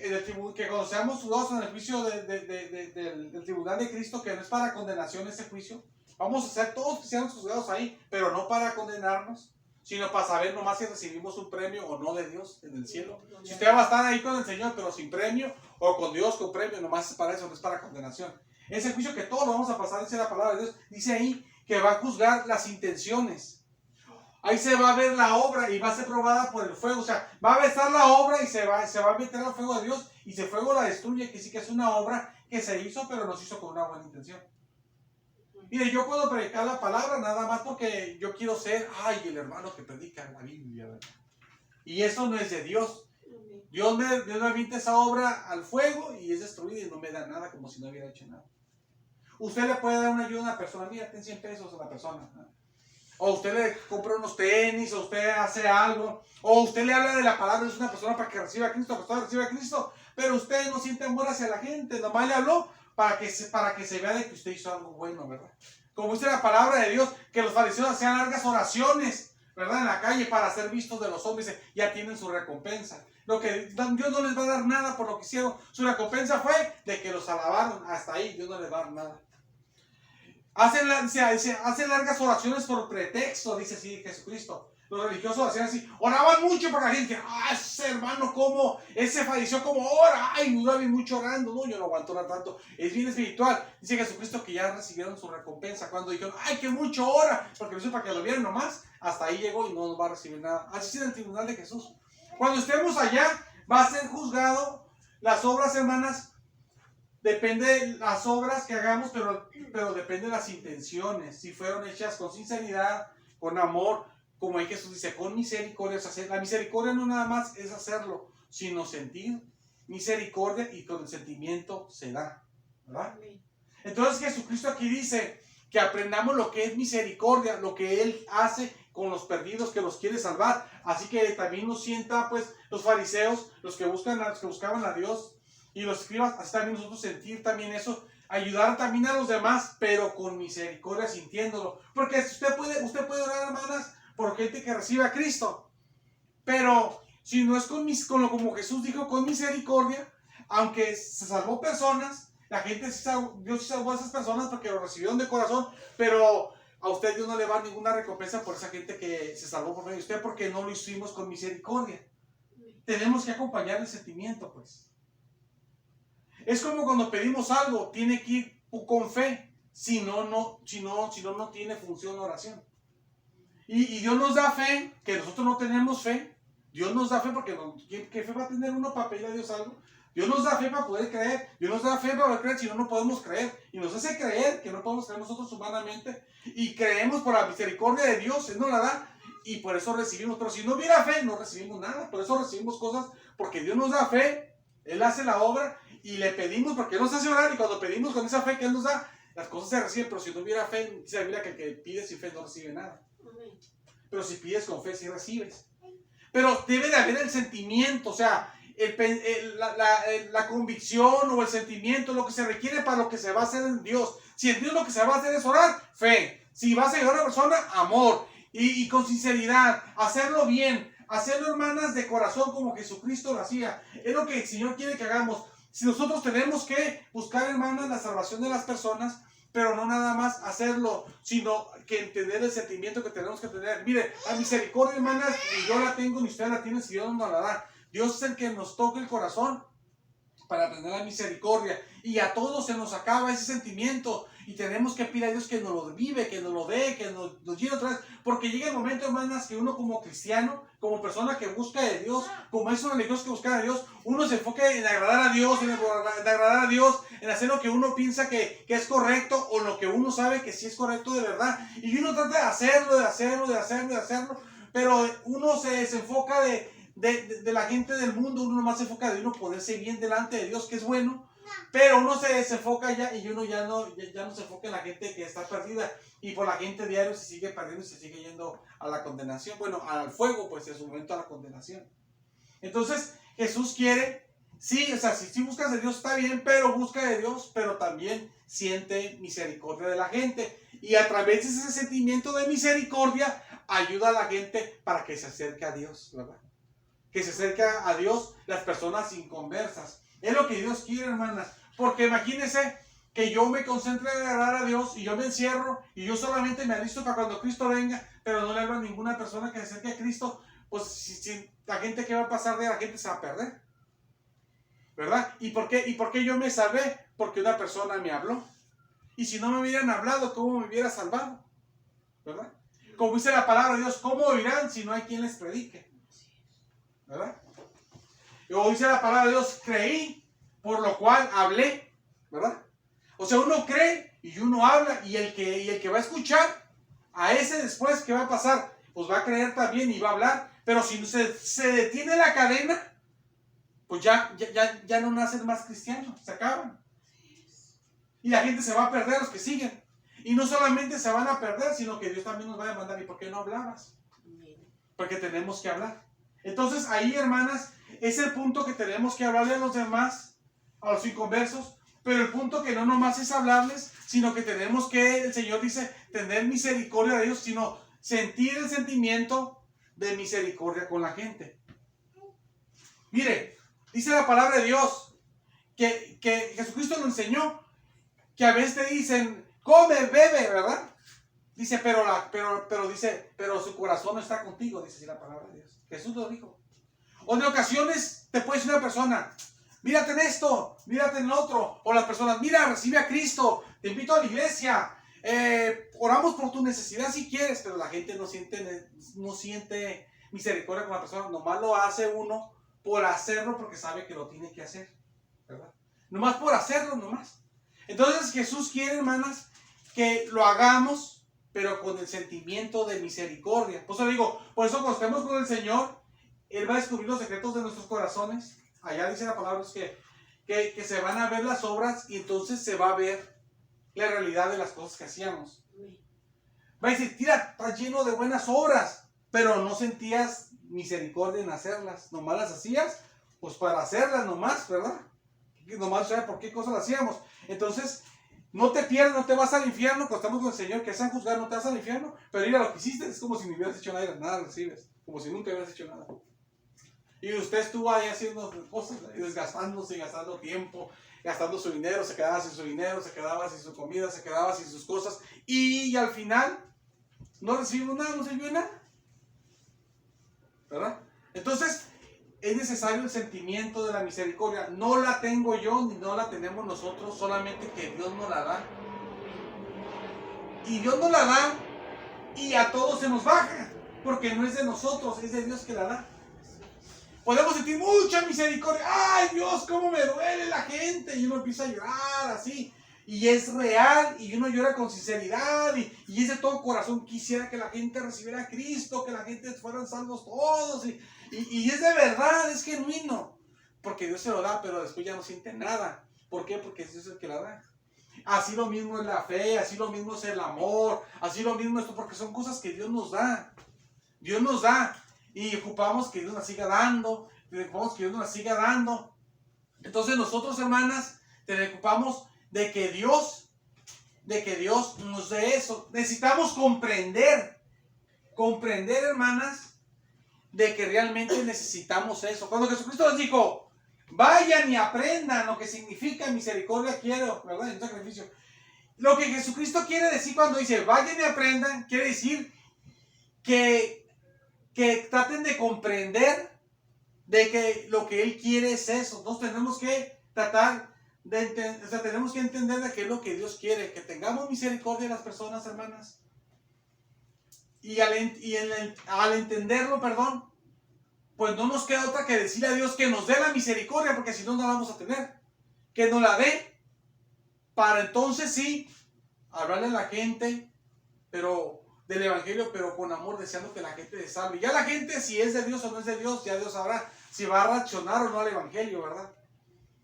que cuando seamos juzgados en el juicio del tribunal de Cristo, que no es para condenación ese juicio, vamos a ser todos cristianos juzgados ahí, pero no para condenarnos, sino para saber nomás si recibimos un premio o no de Dios en el cielo. Si usted va a estar ahí con el Señor, pero sin premio, o con Dios con premio, nomás es para eso, no es para condenación. Ese juicio que todos lo vamos a pasar, dice la palabra de Dios, dice ahí que va a juzgar las intenciones. Ahí se va a ver la obra y va a ser probada por el fuego. O sea, va a besar la obra y se va a meter al fuego de Dios y ese fuego la destruye, que sí que es una obra que se hizo, pero no se hizo con una buena intención. Mire, yo puedo predicar la palabra nada más porque yo quiero ser, el hermano que predica la Biblia, ¿verdad? Y eso no es de Dios. Dios me avienta esa obra al fuego y es destruida y no me da nada, como si no hubiera hecho nada. Usted le puede dar una ayuda a una persona, mira, ten 100 pesos a la persona, ¿no? O usted le compra unos tenis, o usted hace algo, o usted le habla de la palabra de una persona para que reciba a Cristo, para que reciba a Cristo, pero usted no siente amor hacia la gente, nomás le habló para que se vea de que usted hizo algo bueno, ¿verdad? Como dice la palabra de Dios, que los fariseos hacían largas oraciones, ¿verdad? En la calle para ser vistos de los hombres, ya tienen su recompensa. Dios no les va a dar nada por lo que hicieron, su recompensa fue de que los alabaron, hasta ahí Dios no les va a dar nada. Hacen largas oraciones por pretexto, dice así Jesucristo. Los religiosos hacían así, oraban mucho para la gente. Ese hermano, ¿cómo? Ese fariseo, ¿cómo ora? Dura bien mucho orando. No, yo no aguanto orar tanto. Es bien espiritual. Dice Jesucristo que ya recibieron su recompensa. Cuando dijeron, que mucho ora, porque lo hizo para que lo vieran nomás. Hasta ahí llegó y no nos va a recibir nada. Así es en el tribunal de Jesús. Cuando estemos allá, va a ser juzgado las obras, hermanas. Depende de las obras que hagamos, pero depende de las intenciones. Si fueron hechas con sinceridad, con amor, como ahí Jesús dice, con misericordia. O sea, la misericordia no nada más es hacerlo, sino sentir misericordia y con el sentimiento se da, ¿verdad? Entonces Jesucristo aquí dice que aprendamos lo que es misericordia, lo que Él hace con los perdidos, que los quiere salvar. Así que también nos sienta, pues, los fariseos, los que buscaban a Dios, y los escribas, así también nosotros sentir también eso, ayudar también a los demás, pero con misericordia, sintiéndolo. Porque usted puede orar, hermanas, por gente que recibe a Cristo, pero si no es como Jesús dijo, con misericordia, aunque se salvó personas, la gente Dios sí salvó a esas personas porque lo recibieron de corazón, pero a usted Dios no le va a dar ninguna recompensa por esa gente que se salvó por medio de usted, porque no lo hicimos con misericordia. Tenemos que acompañar el sentimiento, pues. Es como cuando pedimos algo, tiene que ir con fe, si no tiene función oración. Y Dios nos da fe, que nosotros no tenemos fe. Dios nos da fe porque ¿qué fe va a tener uno para pedirle a Dios algo? Dios nos da fe para poder creer. Dios nos da fe para poder creer, si no podemos creer. Y nos hace creer que no podemos creer nosotros humanamente. Y creemos por la misericordia de Dios, Él nos la da. Y por eso recibimos. Pero si no hubiera fe, no recibimos nada. Por eso recibimos cosas, porque Dios nos da fe. Él hace la obra. Y le pedimos porque Él nos hace orar, y cuando pedimos con esa fe que Él nos da, las cosas se reciben. Pero si no hubiera fe, dice la Biblia que el que pide sin fe no recibe nada. Pero si pides con fe, sí recibes. Pero debe de haber el sentimiento, o sea, la convicción o el sentimiento, lo que se requiere para lo que se va a hacer en Dios. Si en Dios lo que se va a hacer es orar, fe. Si vas a ayudar a una persona, amor. Y con sinceridad, hacerlo bien, hacerlo, hermanas, de corazón como Jesucristo lo hacía. Es lo que el Señor quiere que hagamos. Si nosotros tenemos que buscar, hermanas, la salvación de las personas, pero no nada más hacerlo, sino que entender el sentimiento que tenemos que tener. Mire, la misericordia, hermanas, ni yo la tengo, ni usted la tiene, si Dios no la da. Dios es el que nos toca el corazón para tener la misericordia. Y a todos se nos acaba ese sentimiento. Y tenemos que pedir a Dios que nos lo vive, que nos lo dé, que nos llene otra vez. Porque llega el momento, hermanas, que uno como cristiano, como persona que busca de Dios, como esos religiosos que buscan a Dios, uno se enfoca en agradar a Dios, en agradar a Dios, en hacer lo que uno piensa que es correcto o lo que uno sabe que sí es correcto de verdad. Y uno trata de hacerlo. Pero uno se desenfoca de la gente del mundo, uno nomás se enfoca de uno ponerse bien delante de Dios, que es bueno, pero uno se desenfoca ya y uno ya no se enfoca en la gente que está perdida, y por la gente diario se sigue perdiendo y se sigue yendo a la condenación, bueno, al fuego, pues en su momento a la condenación. Entonces Jesús quiere, sí, o sea, si buscas de Dios está bien, pero busca de Dios, pero también siente misericordia de la gente, y a través de ese sentimiento de misericordia ayuda a la gente para que se acerque a Dios, ¿verdad? Que se acerca a Dios las personas inconversas. Es lo que Dios quiere, hermanas. Porque imagínense que yo me concentre en agradar a Dios y yo me encierro y yo solamente me alisto para cuando Cristo venga, pero no le hablo a ninguna persona que se acerque a Cristo. Pues si la gente que va a pasar de la gente se va a perder, ¿verdad? ¿Y por qué yo me salvé? Porque una persona me habló. Y si no me hubieran hablado, ¿cómo me hubiera salvado? ¿Verdad? Como dice la palabra de Dios, ¿cómo oirán si no hay quien les predique? ¿Verdad? O dice la palabra de Dios, creí, por lo cual hablé, ¿verdad? O sea, uno cree y uno habla, y el que va a escuchar, a ese después, ¿qué va a pasar? Pues va a creer también y va a hablar. Pero si se detiene la cadena, pues ya no nacen más cristianos, se acaban. Y la gente se va a perder, los que siguen. Y no solamente se van a perder, sino que Dios también nos va a demandar, ¿y por qué no hablabas? Porque tenemos que hablar. Entonces ahí, hermanas, es el punto que tenemos que hablarle a los demás, a los inconversos, pero el punto que no nomás es hablarles, sino que tenemos que, el Señor dice, tener misericordia de ellos, sino sentir el sentimiento de misericordia con la gente. Mire, dice la palabra de Dios, que Jesucristo nos enseñó, que a veces te dicen, come, bebe, ¿verdad? Dice, pero su corazón no está contigo, dice así la palabra de Dios. Jesús lo dijo. O en ocasiones te puede decir una persona, mírate en esto, mírate en lo otro. O las personas, mira, recibe a Cristo, te invito a la iglesia, oramos por tu necesidad si quieres, pero la gente no siente misericordia con la persona. Nomás lo hace uno por hacerlo, porque sabe que lo tiene que hacer, ¿verdad? Nomás por hacerlo, nomás. Entonces Jesús quiere, hermanas, que lo hagamos, pero con el sentimiento de misericordia. Por eso digo, por eso cuando estemos con el Señor, Él va a descubrir los secretos de nuestros corazones. Allá dice la palabra que se van a ver las obras, y entonces se va a ver la realidad de las cosas que hacíamos. Va a decir, tira, estás lleno de buenas obras, pero no sentías misericordia en hacerlas. Nomás las hacías, pues para hacerlas nomás, ¿verdad? Nomás saber por qué cosas las hacíamos. Entonces, no te pierdas, no te vas al infierno. Cuando estamos con el Señor, que sean juzgados, no te vas al infierno. Pero mira, lo que hiciste es como si no hubieras hecho nada recibes. Como si nunca hubieras hecho nada. Y usted estuvo ahí haciendo cosas, desgastándose, gastando tiempo, gastando su dinero, se quedaba sin su dinero, se quedaba sin su comida, se quedaba sin sus cosas. Y al final, no recibimos nada, no sirvió nada. ¿Verdad? Entonces, es necesario el sentimiento de la misericordia. No la tengo yo, ni no la tenemos nosotros, solamente que Dios nos la da. Y Dios nos la da, y a todos se nos baja, porque no es de nosotros, es de Dios que la da. Podemos sentir mucha misericordia. ¡Ay, Dios, cómo me duele la gente! Y uno empieza a llorar así. Y es real, y uno llora con sinceridad, y es de todo corazón. Quisiera que la gente recibiera a Cristo, que la gente fueran salvos todos, y es de verdad, es genuino, porque Dios se lo da, pero después ya no siente nada. ¿Por qué? Porque Dios es el que la da. Así lo mismo es la fe, así lo mismo es el amor, así lo mismo es, porque son cosas que Dios nos da. Dios nos da, y ocupamos que Dios nos siga dando, Entonces nosotros, hermanas, te ocupamos de que Dios nos dé eso. Necesitamos comprender, hermanas, de que realmente necesitamos eso. Cuando Jesucristo les dijo, vayan y aprendan lo que significa misericordia, quiero, ¿verdad? En sacrificio. Lo que Jesucristo quiere decir cuando dice, vayan y aprendan, quiere decir que traten de comprender de que lo que Él quiere es eso. Entonces tenemos que tratar de entender, o sea, tenemos que entender de qué es lo que Dios quiere, que tengamos misericordia de las personas, hermanas. Y al entenderlo, perdón, pues no nos queda otra que decirle a Dios que nos dé la misericordia, porque si no, no la vamos a tener. Que nos la dé, para entonces sí, hablarle a la gente, pero del evangelio, pero con amor, deseando que la gente se salve. Ya la gente, si es de Dios o no es de Dios, ya Dios sabrá si va a reaccionar o no al evangelio, ¿verdad?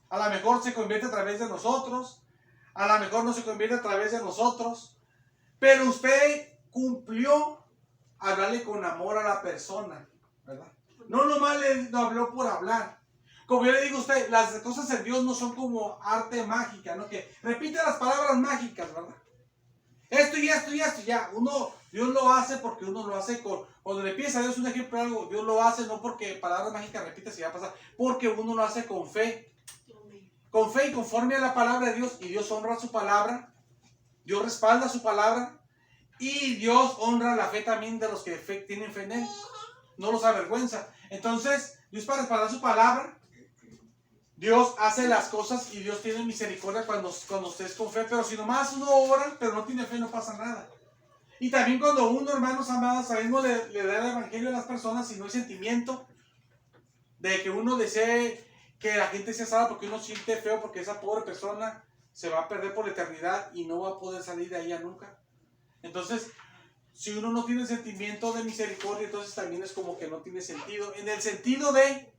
A lo mejor se convierte a través de nosotros, a lo mejor no se convierte a través de nosotros, pero usted cumplió hablarle con amor a la persona, ¿verdad? No nomás le habló por hablar. Como yo le digo a usted, las cosas en Dios no son como arte mágica, ¿no? Que repite las palabras mágicas, ¿verdad? Esto y esto y esto, ya. Dios lo hace porque uno lo hace cuando le pides a Dios un ejemplo de algo, Dios lo hace no porque palabras mágicas repite si va a pasar, porque uno lo hace con fe. Con fe y conforme a la palabra de Dios, y Dios honra su palabra, Dios respalda su palabra, y Dios honra la fe también de los que tienen fe en Él. No los avergüenza. Entonces, Dios para respaldar su palabra, Dios hace las cosas y Dios tiene misericordia cuando usted es con fe, pero si nomás uno ora, pero no tiene fe, no pasa nada. Y también cuando uno, hermanos amados, sabemos le da el evangelio a las personas y no hay sentimiento de que uno desee que la gente se salva porque uno siente feo porque esa pobre persona se va a perder por la eternidad y no va a poder salir de ahí nunca. Entonces, si uno no tiene sentimiento de misericordia, entonces también es como que no tiene sentido. En el sentido de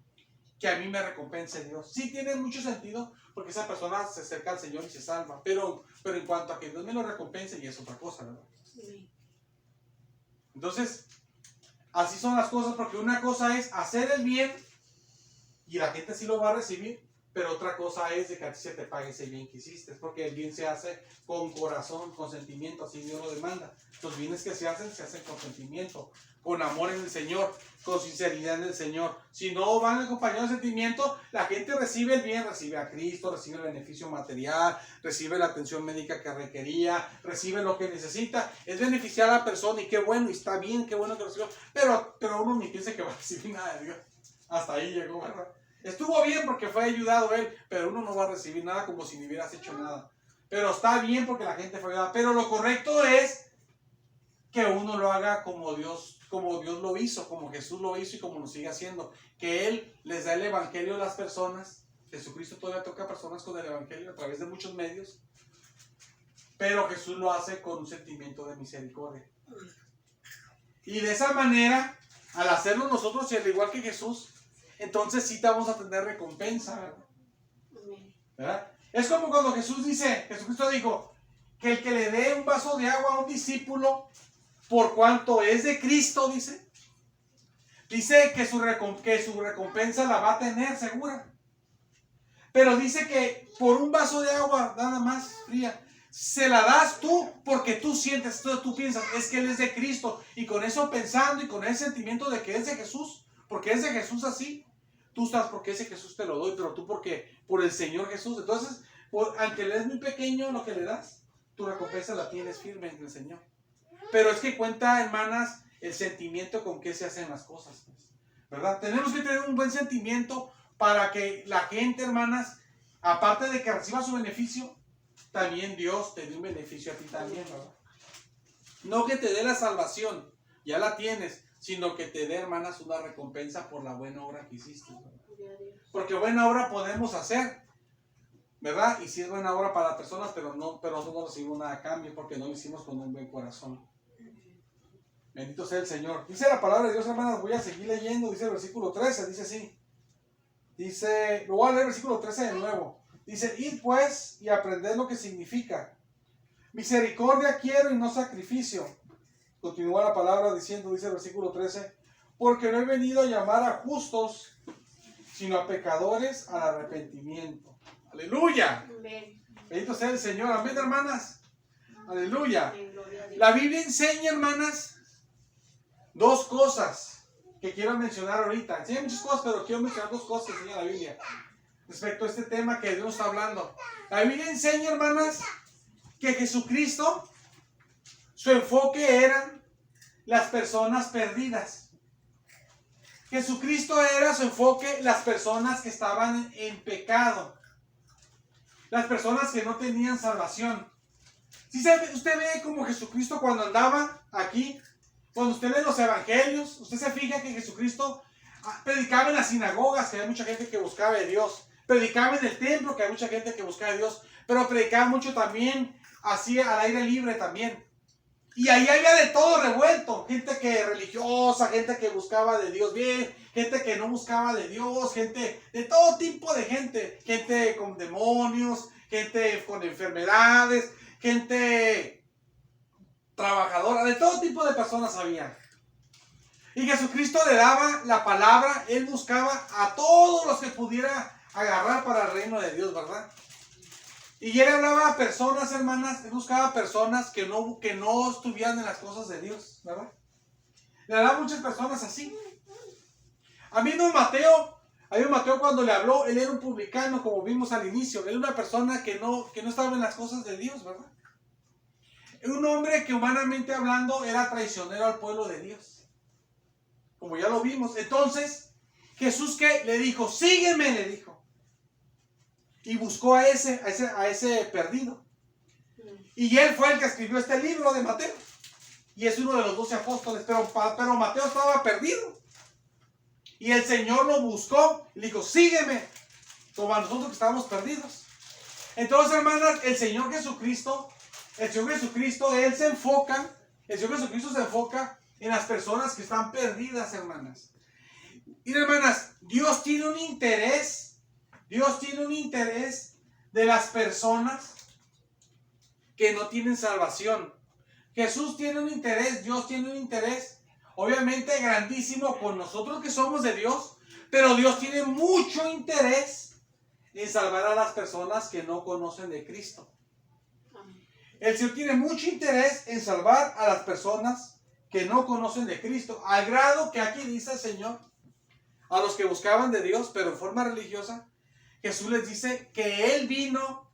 que a mí me recompense Dios. Sí tiene mucho sentido porque esa persona se acerca al Señor y se salva. Pero en cuanto a que Dios me lo recompense, y es otra cosa, ¿verdad? Sí. Entonces, así son las cosas, porque una cosa es hacer el bien y la gente sí lo va a recibir, pero otra cosa es de que a ti se te pague ese bien que hiciste, porque el bien se hace con corazón, con sentimiento, así Dios lo demanda. Los bienes que se hacen con sentimiento, con amor en el Señor, con sinceridad en el Señor. Si no van acompañados de sentimiento, la gente recibe el bien, recibe a Cristo, recibe el beneficio material, recibe la atención médica que requería, recibe lo que necesita. Es beneficiar a la persona y qué bueno, y está bien, qué bueno que recibió, pero uno ni piensa que va a recibir nada de Dios. Hasta ahí llegó, ¿verdad? Estuvo bien porque fue ayudado él, pero uno no va a recibir nada como si ni hubieras hecho nada. Pero está bien porque la gente fue ayudada. Pero lo correcto es que uno lo haga como Dios lo hizo, como Jesús lo hizo y como lo sigue haciendo. Que Él les da el evangelio a las personas. Jesucristo todavía toca a personas con el evangelio a través de muchos medios. Pero Jesús lo hace con un sentimiento de misericordia. Y de esa manera, al hacerlo nosotros y al igual que Jesús, entonces sí te vamos a tener recompensa, ¿verdad? Es como cuando Jesucristo dijo que el que le dé un vaso de agua a un discípulo, por cuanto es de Cristo, dice que su recompensa la va a tener segura. Pero dice que por un vaso de agua nada más fría, se la das tú porque tú sientes, tú piensas, es que Él es de Cristo. Y con eso pensando y con ese sentimiento de que es de Jesús, porque es de Jesús así, tú estás porque ese Jesús te lo doy, pero tú porque por el Señor Jesús. Entonces, aunque le es muy pequeño lo que le das, tu recompensa la tienes firme en el Señor. Pero es que cuenta, hermanas, el sentimiento con que se hacen las cosas, ¿verdad? Tenemos que tener un buen sentimiento para que la gente, hermanas, aparte de que reciba su beneficio, también Dios te dé un beneficio a ti también, ¿verdad? No que te dé la salvación, ya la tienes, sino que te dé, hermanas, una recompensa por la buena obra que hiciste, ¿verdad? Porque buena obra podemos hacer, ¿verdad? Y sí es buena obra para las personas, pero no recibimos nada a cambio porque no lo hicimos con un buen corazón. Bendito sea el Señor. Dice la palabra de Dios, hermanas, voy a seguir leyendo, dice el versículo 13, dice así. Lo voy a leer el versículo 13 de nuevo. Dice, id pues y aprended lo que significa. Misericordia quiero y no sacrificio. Continúa la palabra diciendo, dice el versículo 13, porque no he venido a llamar a justos, sino a pecadores al arrepentimiento. ¡Aleluya! Amén. Bendito sea el Señor. Amén, hermanas. Aleluya. Amén, la Biblia enseña, hermanas, dos cosas que quiero mencionar ahorita. Enseña muchas cosas, pero quiero mencionar dos cosas que enseña la Biblia respecto a este tema que Dios está hablando. La Biblia enseña, hermanas, que Jesucristo, su enfoque eran las personas perdidas. Jesucristo era su enfoque las personas que estaban en pecado. Las personas que no tenían salvación. Si usted ve como Jesucristo cuando andaba aquí, cuando usted lee los evangelios, usted se fija que Jesucristo predicaba en las sinagogas, que hay mucha gente que buscaba a Dios. Predicaba en el templo, que hay mucha gente que buscaba a Dios. Pero predicaba mucho también, así al aire libre también. Y ahí había de todo revuelto. Gente que religiosa, gente que buscaba de Dios bien, gente que no buscaba de Dios, gente de todo tipo de gente. Gente con demonios, gente con enfermedades, gente trabajadora, de todo tipo de personas había. Y Jesucristo le daba la palabra, él buscaba a todos los que pudiera agarrar para el reino de Dios, ¿verdad? Y él hablaba a personas, hermanas, él buscaba a personas que no estuvieran en las cosas de Dios, ¿verdad? Le hablaba a muchas personas así. A mí Mateo cuando le habló, él era un publicano, como vimos al inicio. Él era una persona que no estaba en las cosas de Dios, ¿verdad? Un hombre que humanamente hablando era traicionero al pueblo de Dios. Como ya lo vimos. Entonces, Jesús que le dijo, sígueme, le dijo. Y buscó a ese perdido. Y él fue el que escribió este libro de Mateo. Y es uno de los 12 apóstoles. Pero Mateo estaba perdido. Y el Señor lo buscó y le dijo, sígueme. Como a nosotros que estábamos perdidos. Entonces, hermanas, el Señor Jesucristo, el Señor Jesucristo se enfoca en las personas que están perdidas, hermanas. Y hermanas, Dios tiene un interés de las personas que no tienen salvación. Jesús tiene un interés, Dios tiene un interés, obviamente grandísimo con nosotros que somos de Dios, pero Dios tiene mucho interés en salvar a las personas que no conocen de Cristo. El Señor tiene mucho interés en salvar a las personas que no conocen de Cristo, al grado que aquí dice el Señor, a los que buscaban de Dios, pero en forma religiosa, Jesús les dice que Él vino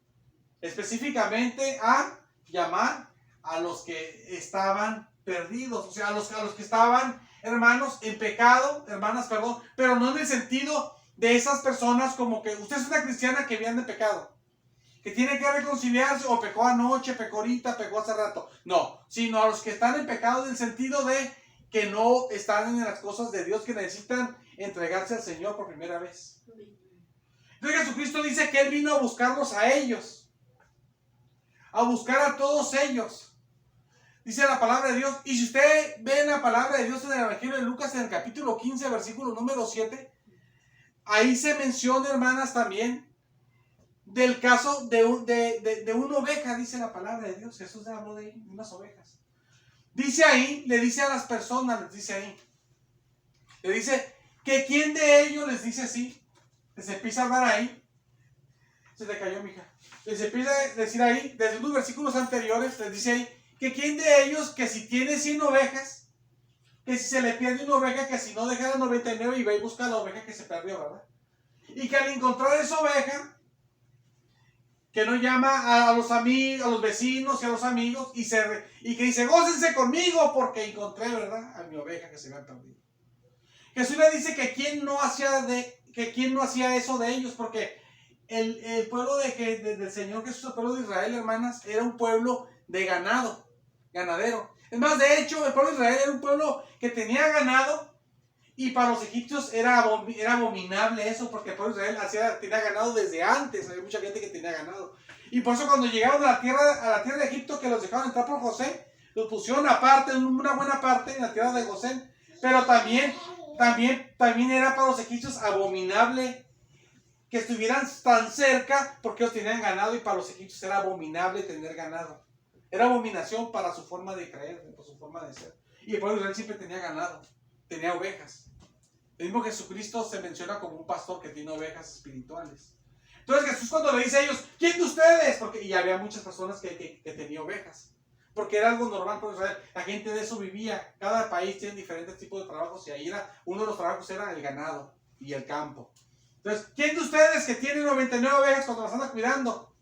específicamente a llamar a los que estaban perdidos, o sea, a los que estaban, hermanos, en pecado, hermanas, perdón, pero no en el sentido de esas personas como que usted es una cristiana que viene de pecado, que tiene que reconciliarse, o pecó anoche, pecó ahorita, pecó hace rato. No, sino a los que están en pecado en el sentido de que no están en las cosas de Dios, que necesitan entregarse al Señor por primera vez. Entonces Jesucristo dice que Él vino a buscarlos a ellos, a buscar a todos ellos. Dice la palabra de Dios, y si usted ve la palabra de Dios en el Evangelio de Lucas, en el capítulo 15, versículo número 7, ahí se menciona, hermanas, también del caso de una oveja, dice la palabra de Dios. Jesús habló de unas ovejas. Dice ahí, le dice a las personas, le dice que quién de ellos les dice así, les empieza a hablar ahí, se te cayó, mija, les empieza a decir ahí, desde unos versículos anteriores, les dice ahí, que quién de ellos, que si tiene 100 ovejas, que si se le pierde una oveja, que si no deja las 99 y va y busca la oveja que se perdió, ¿verdad? Y que al encontrar esa oveja, que no llama a los amigos, a los vecinos y a los amigos, y que dice, gócense conmigo porque encontré, ¿verdad?, a mi oveja que se me ha perdido. Jesús le dice que quién no hacía eso de ellos, porque el pueblo del Señor Jesús, el pueblo de Israel, hermanas, era un pueblo de ganadero. Es más, de hecho, el pueblo de Israel era un pueblo que tenía ganado, y para los egipcios era abominable eso, porque el pueblo de Israel tenía ganado desde antes. Había mucha gente que tenía ganado. Y por eso cuando llegaron a la tierra de Egipto, que los dejaron entrar por José, los pusieron aparte, una buena parte en la tierra de José. Pero también era para los egipcios abominable que estuvieran tan cerca, porque ellos tenían ganado, y para los egipcios era abominable tener ganado. Era abominación para su forma de creer, para su forma de ser. Y el pueblo de Israel siempre tenía ganado, tenía ovejas. El mismo Jesucristo se menciona como un pastor que tiene ovejas espirituales. Entonces Jesús, cuando le dice a ellos, ¿quién de ustedes? Y había muchas personas que tenían ovejas, porque era algo normal por Israel. La gente de eso vivía. Cada país tiene diferentes tipos de trabajos, y ahí uno de los trabajos era el ganado y el campo. Entonces, ¿quién de ustedes que tiene 99 ovejas cuando las anda cuidando?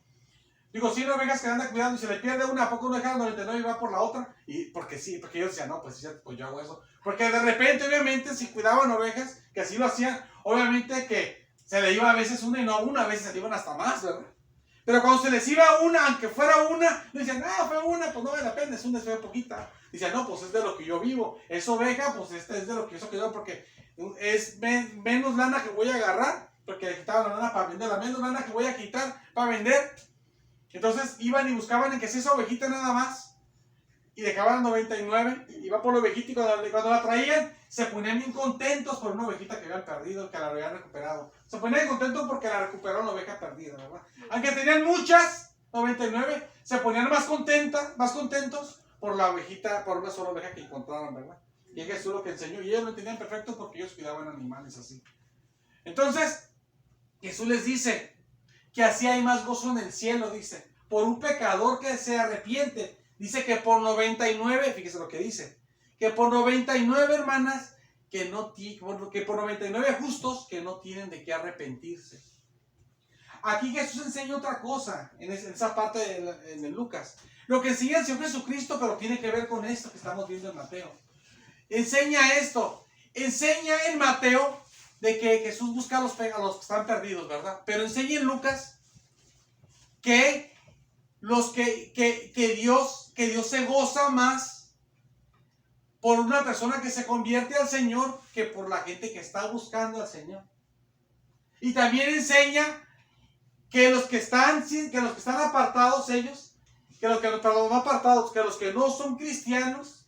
Digo, 100 ovejas que anda cuidando y se le pierde una, ¿a poco no deja las 99 y va por la otra? Y porque sí, porque yo decía, no, pues sí, pues yo hago eso. Porque de repente, obviamente, si cuidaban ovejas, que así lo hacían, obviamente que se le iba a veces una y no una, a veces se le iban hasta más, ¿verdad? Pero cuando se les iba una, aunque fuera una, decían, fue una, pues no vale la pena, es una, es poquita. Dicen, no, pues es de lo que yo vivo. Es oveja, pues esta es de lo que yo quiero, porque es menos lana que voy a agarrar, porque le quitaban la lana para vender, la menos lana que voy a quitar para vender. Entonces iban y buscaban en que sea esa ovejita nada más, y dejaban 99, iba por la ovejita, y cuando la traían, se ponían bien contentos por una ovejita que habían perdido, que la habían recuperado. Se ponían contentos porque la recuperaron la oveja perdida, ¿verdad? Aunque tenían muchas, 99, se ponían más contentos por la ovejita, por una sola oveja que encontraron, ¿verdad? Y es Jesús lo que enseñó, y ellos lo entendían perfecto porque ellos cuidaban animales así. Entonces, Jesús les dice que así hay más gozo en el cielo, dice, por un pecador que se arrepiente. Dice que por 99, fíjese lo que dice, que por 99 hermanas, que por 99 justos que no tienen de qué arrepentirse. Aquí Jesús enseña otra cosa, en esa parte en Lucas. Lo que enseña el Señor Jesucristo, pero tiene que ver con esto que estamos viendo en Mateo. Enseña esto, enseña en Mateo de que Jesús busca a los que están perdidos, ¿verdad? Pero enseña en Lucas que Dios se goza más por una persona que se convierte al Señor que por la gente que está buscando al Señor. Y también enseña que los que están apartados ellos, que los que no son cristianos,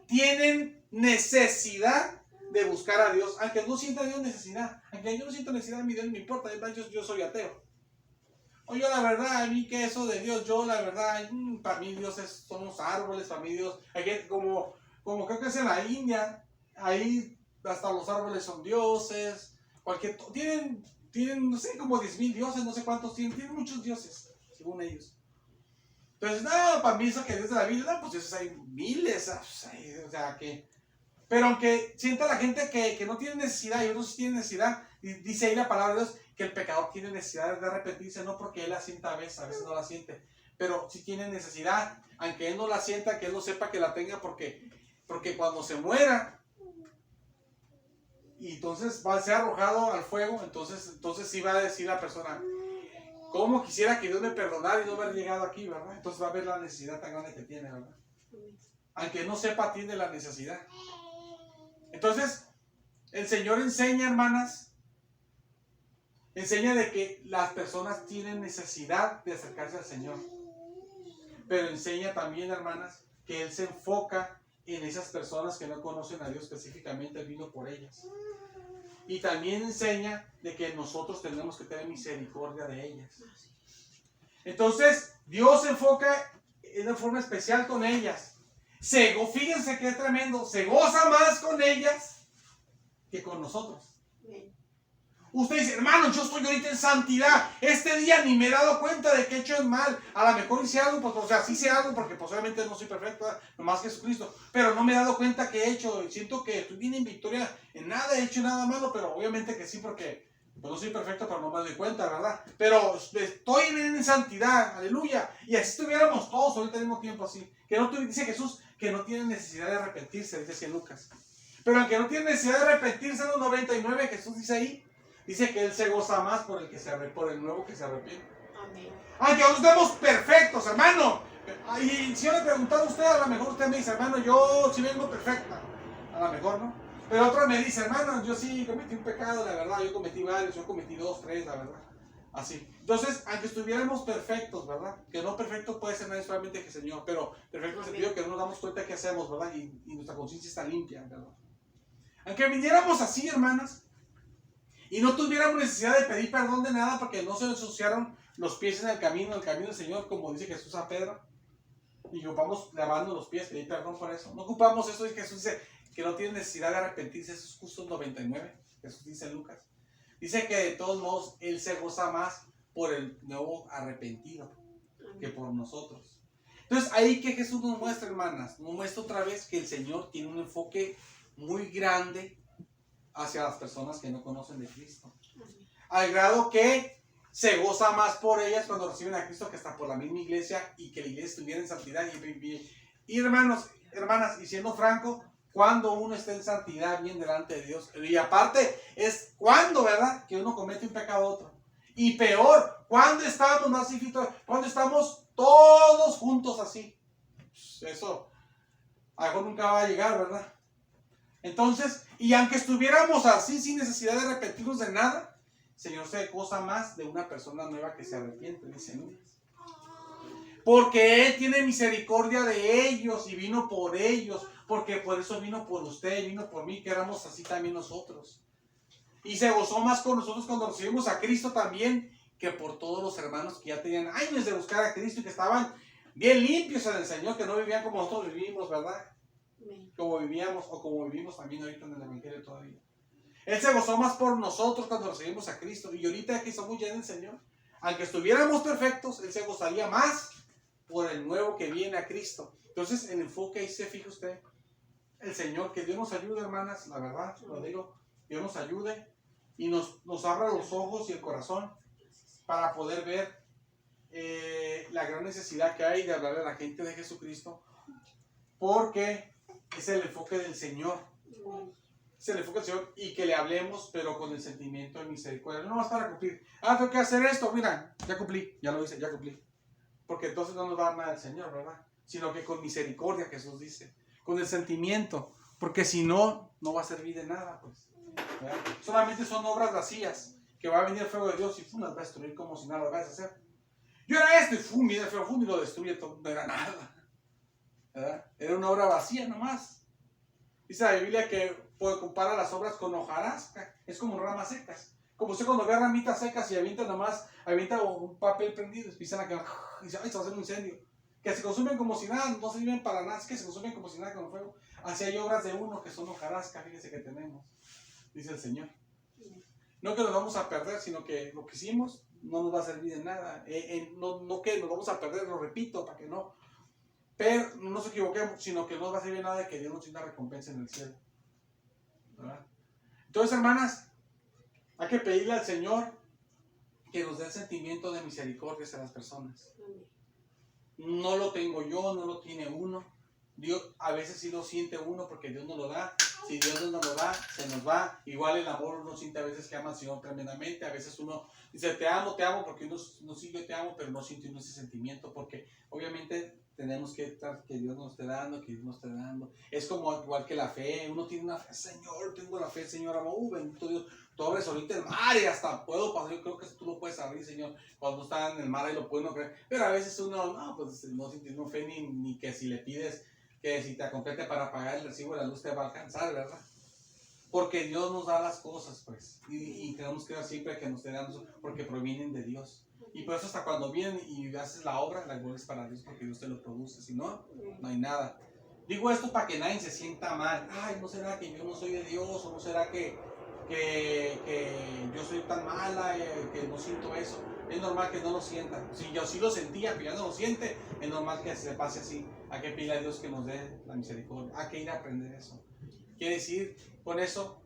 tienen necesidad de buscar a Dios, aunque no sienta Dios necesidad. Aunque yo no siento necesidad, a mí Dios no me importa, yo soy ateo. O yo la verdad, a mí que eso de Dios, yo la verdad, para mí Dios son los árboles, para mí Dios, como creo que es en la India, ahí hasta los árboles son dioses, tienen no sé, como 10,000 dioses, no sé cuántos tienen muchos dioses, según ellos. Entonces, no, para mí eso que Dios de la Biblia, no, pues dioses hay miles, o sea, pero aunque sienta la gente que no tiene necesidad y otros sí tienen necesidad, dice ahí la palabra de Dios que el pecador tiene necesidad de arrepentirse, no porque él la sienta a veces no la siente, pero sí tiene necesidad, aunque él no la sienta, que él no sepa que la tenga, porque cuando se muera y entonces va a ser arrojado al fuego, entonces sí va a decir la persona, ¿cómo quisiera que Dios me perdonara y no haber llegado aquí, ¿verdad? Entonces va a ver la necesidad tan grande que tiene, ¿verdad? Aunque no sepa, tiene la necesidad. Entonces, el Señor enseña, hermanas, enseña de que las personas tienen necesidad de acercarse al Señor. Pero enseña también, hermanas, que Él se enfoca en esas personas que no conocen a Dios específicamente, Él vino por ellas. Y también enseña de que nosotros tenemos que tener misericordia de ellas. Entonces, Dios se enfoca en una forma especial con ellas. Fíjense qué tremendo, se goza más con ellas que con nosotros. Usted dice, hermano, yo estoy ahorita en santidad, este día ni me he dado cuenta de que he hecho el mal, a lo mejor hice algo, pues, o sea, sí hice algo porque posiblemente no soy perfecto, nomás Jesucristo, pero no me he dado cuenta que he hecho, siento que estoy bien en victoria, en nada he hecho nada malo, pero obviamente que sí, porque pues, no soy perfecto, pero no me doy cuenta, ¿verdad? Pero estoy bien en santidad, aleluya, y así estuviéramos todos ahorita al mismo tiempo así, dice Jesús que no tiene necesidad de arrepentirse, dice así en Lucas, pero aunque no tiene necesidad de arrepentirse, los 99, Jesús dice ahí, dice que Él se goza más por el nuevo que se arrepiente. Amén. Aunque no estemos perfectos, hermano. Y si yo le preguntara a usted, a lo mejor usted me dice, hermano, yo sí vengo perfecta. A lo mejor, ¿no? Pero otro me dice, hermano, yo sí cometí un pecado, la verdad. Yo cometí varios, yo cometí 2, 3, la verdad. Así. Entonces, aunque estuviéramos perfectos, ¿verdad? Que no perfecto puede ser nadie solamente que el Señor, pero perfecto en el sentido que no nos damos cuenta de qué hacemos, ¿verdad? Y nuestra conciencia está limpia, ¿verdad? Aunque viniéramos así, hermanas, y no tuviéramos necesidad de pedir perdón de nada porque no se ensuciaron los pies en el camino del Señor, como dice Jesús a Pedro. Y ocupamos lavando los pies, pedir perdón por eso. No ocupamos eso, y Jesús dice que no tiene necesidad de arrepentirse, esos justos 99. Jesús dice en Lucas. Dice que de todos modos Él se goza más por el nuevo arrepentido que por nosotros. Entonces ahí que Jesús nos muestra, hermanas, nos muestra otra vez que el Señor tiene un enfoque muy grande hacia las personas que no conocen de Cristo. Al grado que se goza más por ellas cuando reciben a Cristo que hasta por la misma iglesia y que la iglesia estuviera en santidad. Y hermanos, hermanas, y siendo franco, cuando uno está en santidad bien delante de Dios, y aparte es cuando, ¿verdad?, que uno comete un pecado a otro. Y peor, cuando estamos más cuando estamos todos juntos así. Eso a lo mejor nunca va a llegar, ¿verdad? Entonces, y aunque estuviéramos así sin necesidad de arrepentirnos de nada, el Señor se goza más de una persona nueva que se arrepiente, dice. Porque Él tiene misericordia de ellos y vino por ellos, porque por eso vino por usted, vino por mí, que éramos así también nosotros. Y se gozó más con nosotros cuando recibimos a Cristo también, que por todos los hermanos que ya tenían años de buscar a Cristo y que estaban bien limpios en el Señor, que no vivían como nosotros vivimos, ¿verdad? Como vivíamos o como vivimos también ahorita en el Evangelio todavía. Él se gozó más por nosotros cuando recibimos a Cristo. Y ahorita que somos ya en el Señor, aunque estuviéramos perfectos, Él se gozaría más por el nuevo que viene a Cristo. Entonces, el enfoque ahí se fija usted. El Señor, que Dios nos ayude, hermanas, la verdad, lo digo, Dios nos ayude y nos abra los ojos y el corazón para poder ver la gran necesidad que hay de hablarle a la gente de Jesucristo, porque es el enfoque del Señor. Es el enfoque del Señor, y que le hablemos, pero con el sentimiento de misericordia. No más para cumplir. Tengo que hacer esto, mira, ya cumplí, ya lo hice, ya cumplí. Porque entonces no nos va a dar nada el Señor, ¿verdad? Sino que con misericordia, Jesús dice. Con el sentimiento. Porque si no, no va a servir de nada, pues. ¿Verdad? Solamente son obras vacías, que va a venir el fuego de Dios y las va a destruir como si nada lo vas a hacer. Yo era esto y viene el fuego y lo destruye todo. No era nada, ¿verdad? Era una obra vacía nomás. Dice la Biblia que compara las obras con hojarasca. Es como ramas secas. Como usted cuando ve ramitas secas y avienta un papel prendido, empiezan a quemar, y dice, ay, se va a hacer un incendio. Que se consumen como si nada, no sirven para nada, es que se consumen como si nada con el fuego. Así hay obras de uno que son hojarasca, fíjese que tenemos, dice el Señor. No que nos vamos a perder, sino que lo que hicimos no nos va a servir de nada. No que nos vamos a perder, lo repito, para que no. Pero no nos equivoquemos, sino que no nos va a servir de nada de que Dios nos dé una recompensa en el cielo, ¿verdad? Entonces, hermanas, hay que pedirle al Señor que nos dé el sentimiento de misericordia a las personas. No lo tengo yo, no lo tiene uno. Dios a veces sí lo siente uno porque Dios nos lo da. Si Dios no nos lo da, se nos va. Igual el amor uno siente a veces que ama al Señor tremendamente. A veces uno dice te amo, porque uno sí yo te amo, pero no siente uno ese sentimiento porque obviamente tenemos que estar, que Dios nos esté dando, que Dios nos esté dando. Es como igual que la fe. Uno tiene una fe, Señor, tengo la fe, Señor, bendito Dios. Tú abres ahorita el mar y hasta puedo pasar. Yo creo que tú lo puedes abrir, Señor, cuando está en el mar y lo puede no creer. Pero a veces uno, no, pues no siente no fe ni que si le pides que si te complete para pagar el recibo de la luz te va a alcanzar, ¿verdad? Porque Dios nos da las cosas, pues. Y tenemos que ver siempre que nos esté dando, porque provienen de Dios. Y por eso hasta cuando vienen y haces la obra, la gloria es para Dios, porque Dios te lo produce. Si no, no hay nada. Digo esto para que nadie se sienta mal. Ay, ¿no será que yo no soy de Dios? ¿O no será que yo soy tan mala que no siento eso? Es normal que no lo sientan. Si yo sí lo sentía, pero ya no lo siente, es normal que se pase así. Hay que pedirle a Dios que nos dé la misericordia. Hay que ir a aprender eso. Quiere decir con eso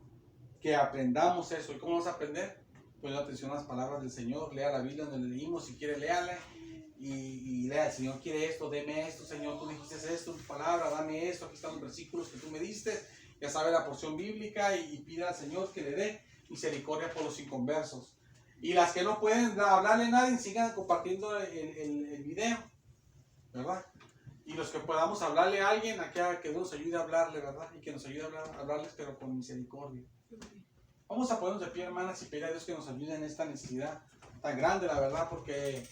que aprendamos eso. ¿Y cómo vamos a aprender? Pues atención a las palabras del Señor. Lea la Biblia donde leímos, si quiere léala. Y lea, el Señor quiere esto, deme esto, Señor, tú dijiste esto en tu palabra, dame esto, aquí están los versículos que tú me diste. Ya sabe la porción bíblica y pida al Señor que le dé misericordia por los inconversos. Y las que no pueden hablarle a nadie, sigan compartiendo el video, ¿verdad? Y los que podamos hablarle a alguien, a que Dios nos ayude a hablarle, ¿verdad? Y que nos ayude a hablarles, pero con misericordia. Vamos a ponernos de pie, hermanas, y pedir a Dios que nos ayude en esta necesidad tan grande, la verdad, porque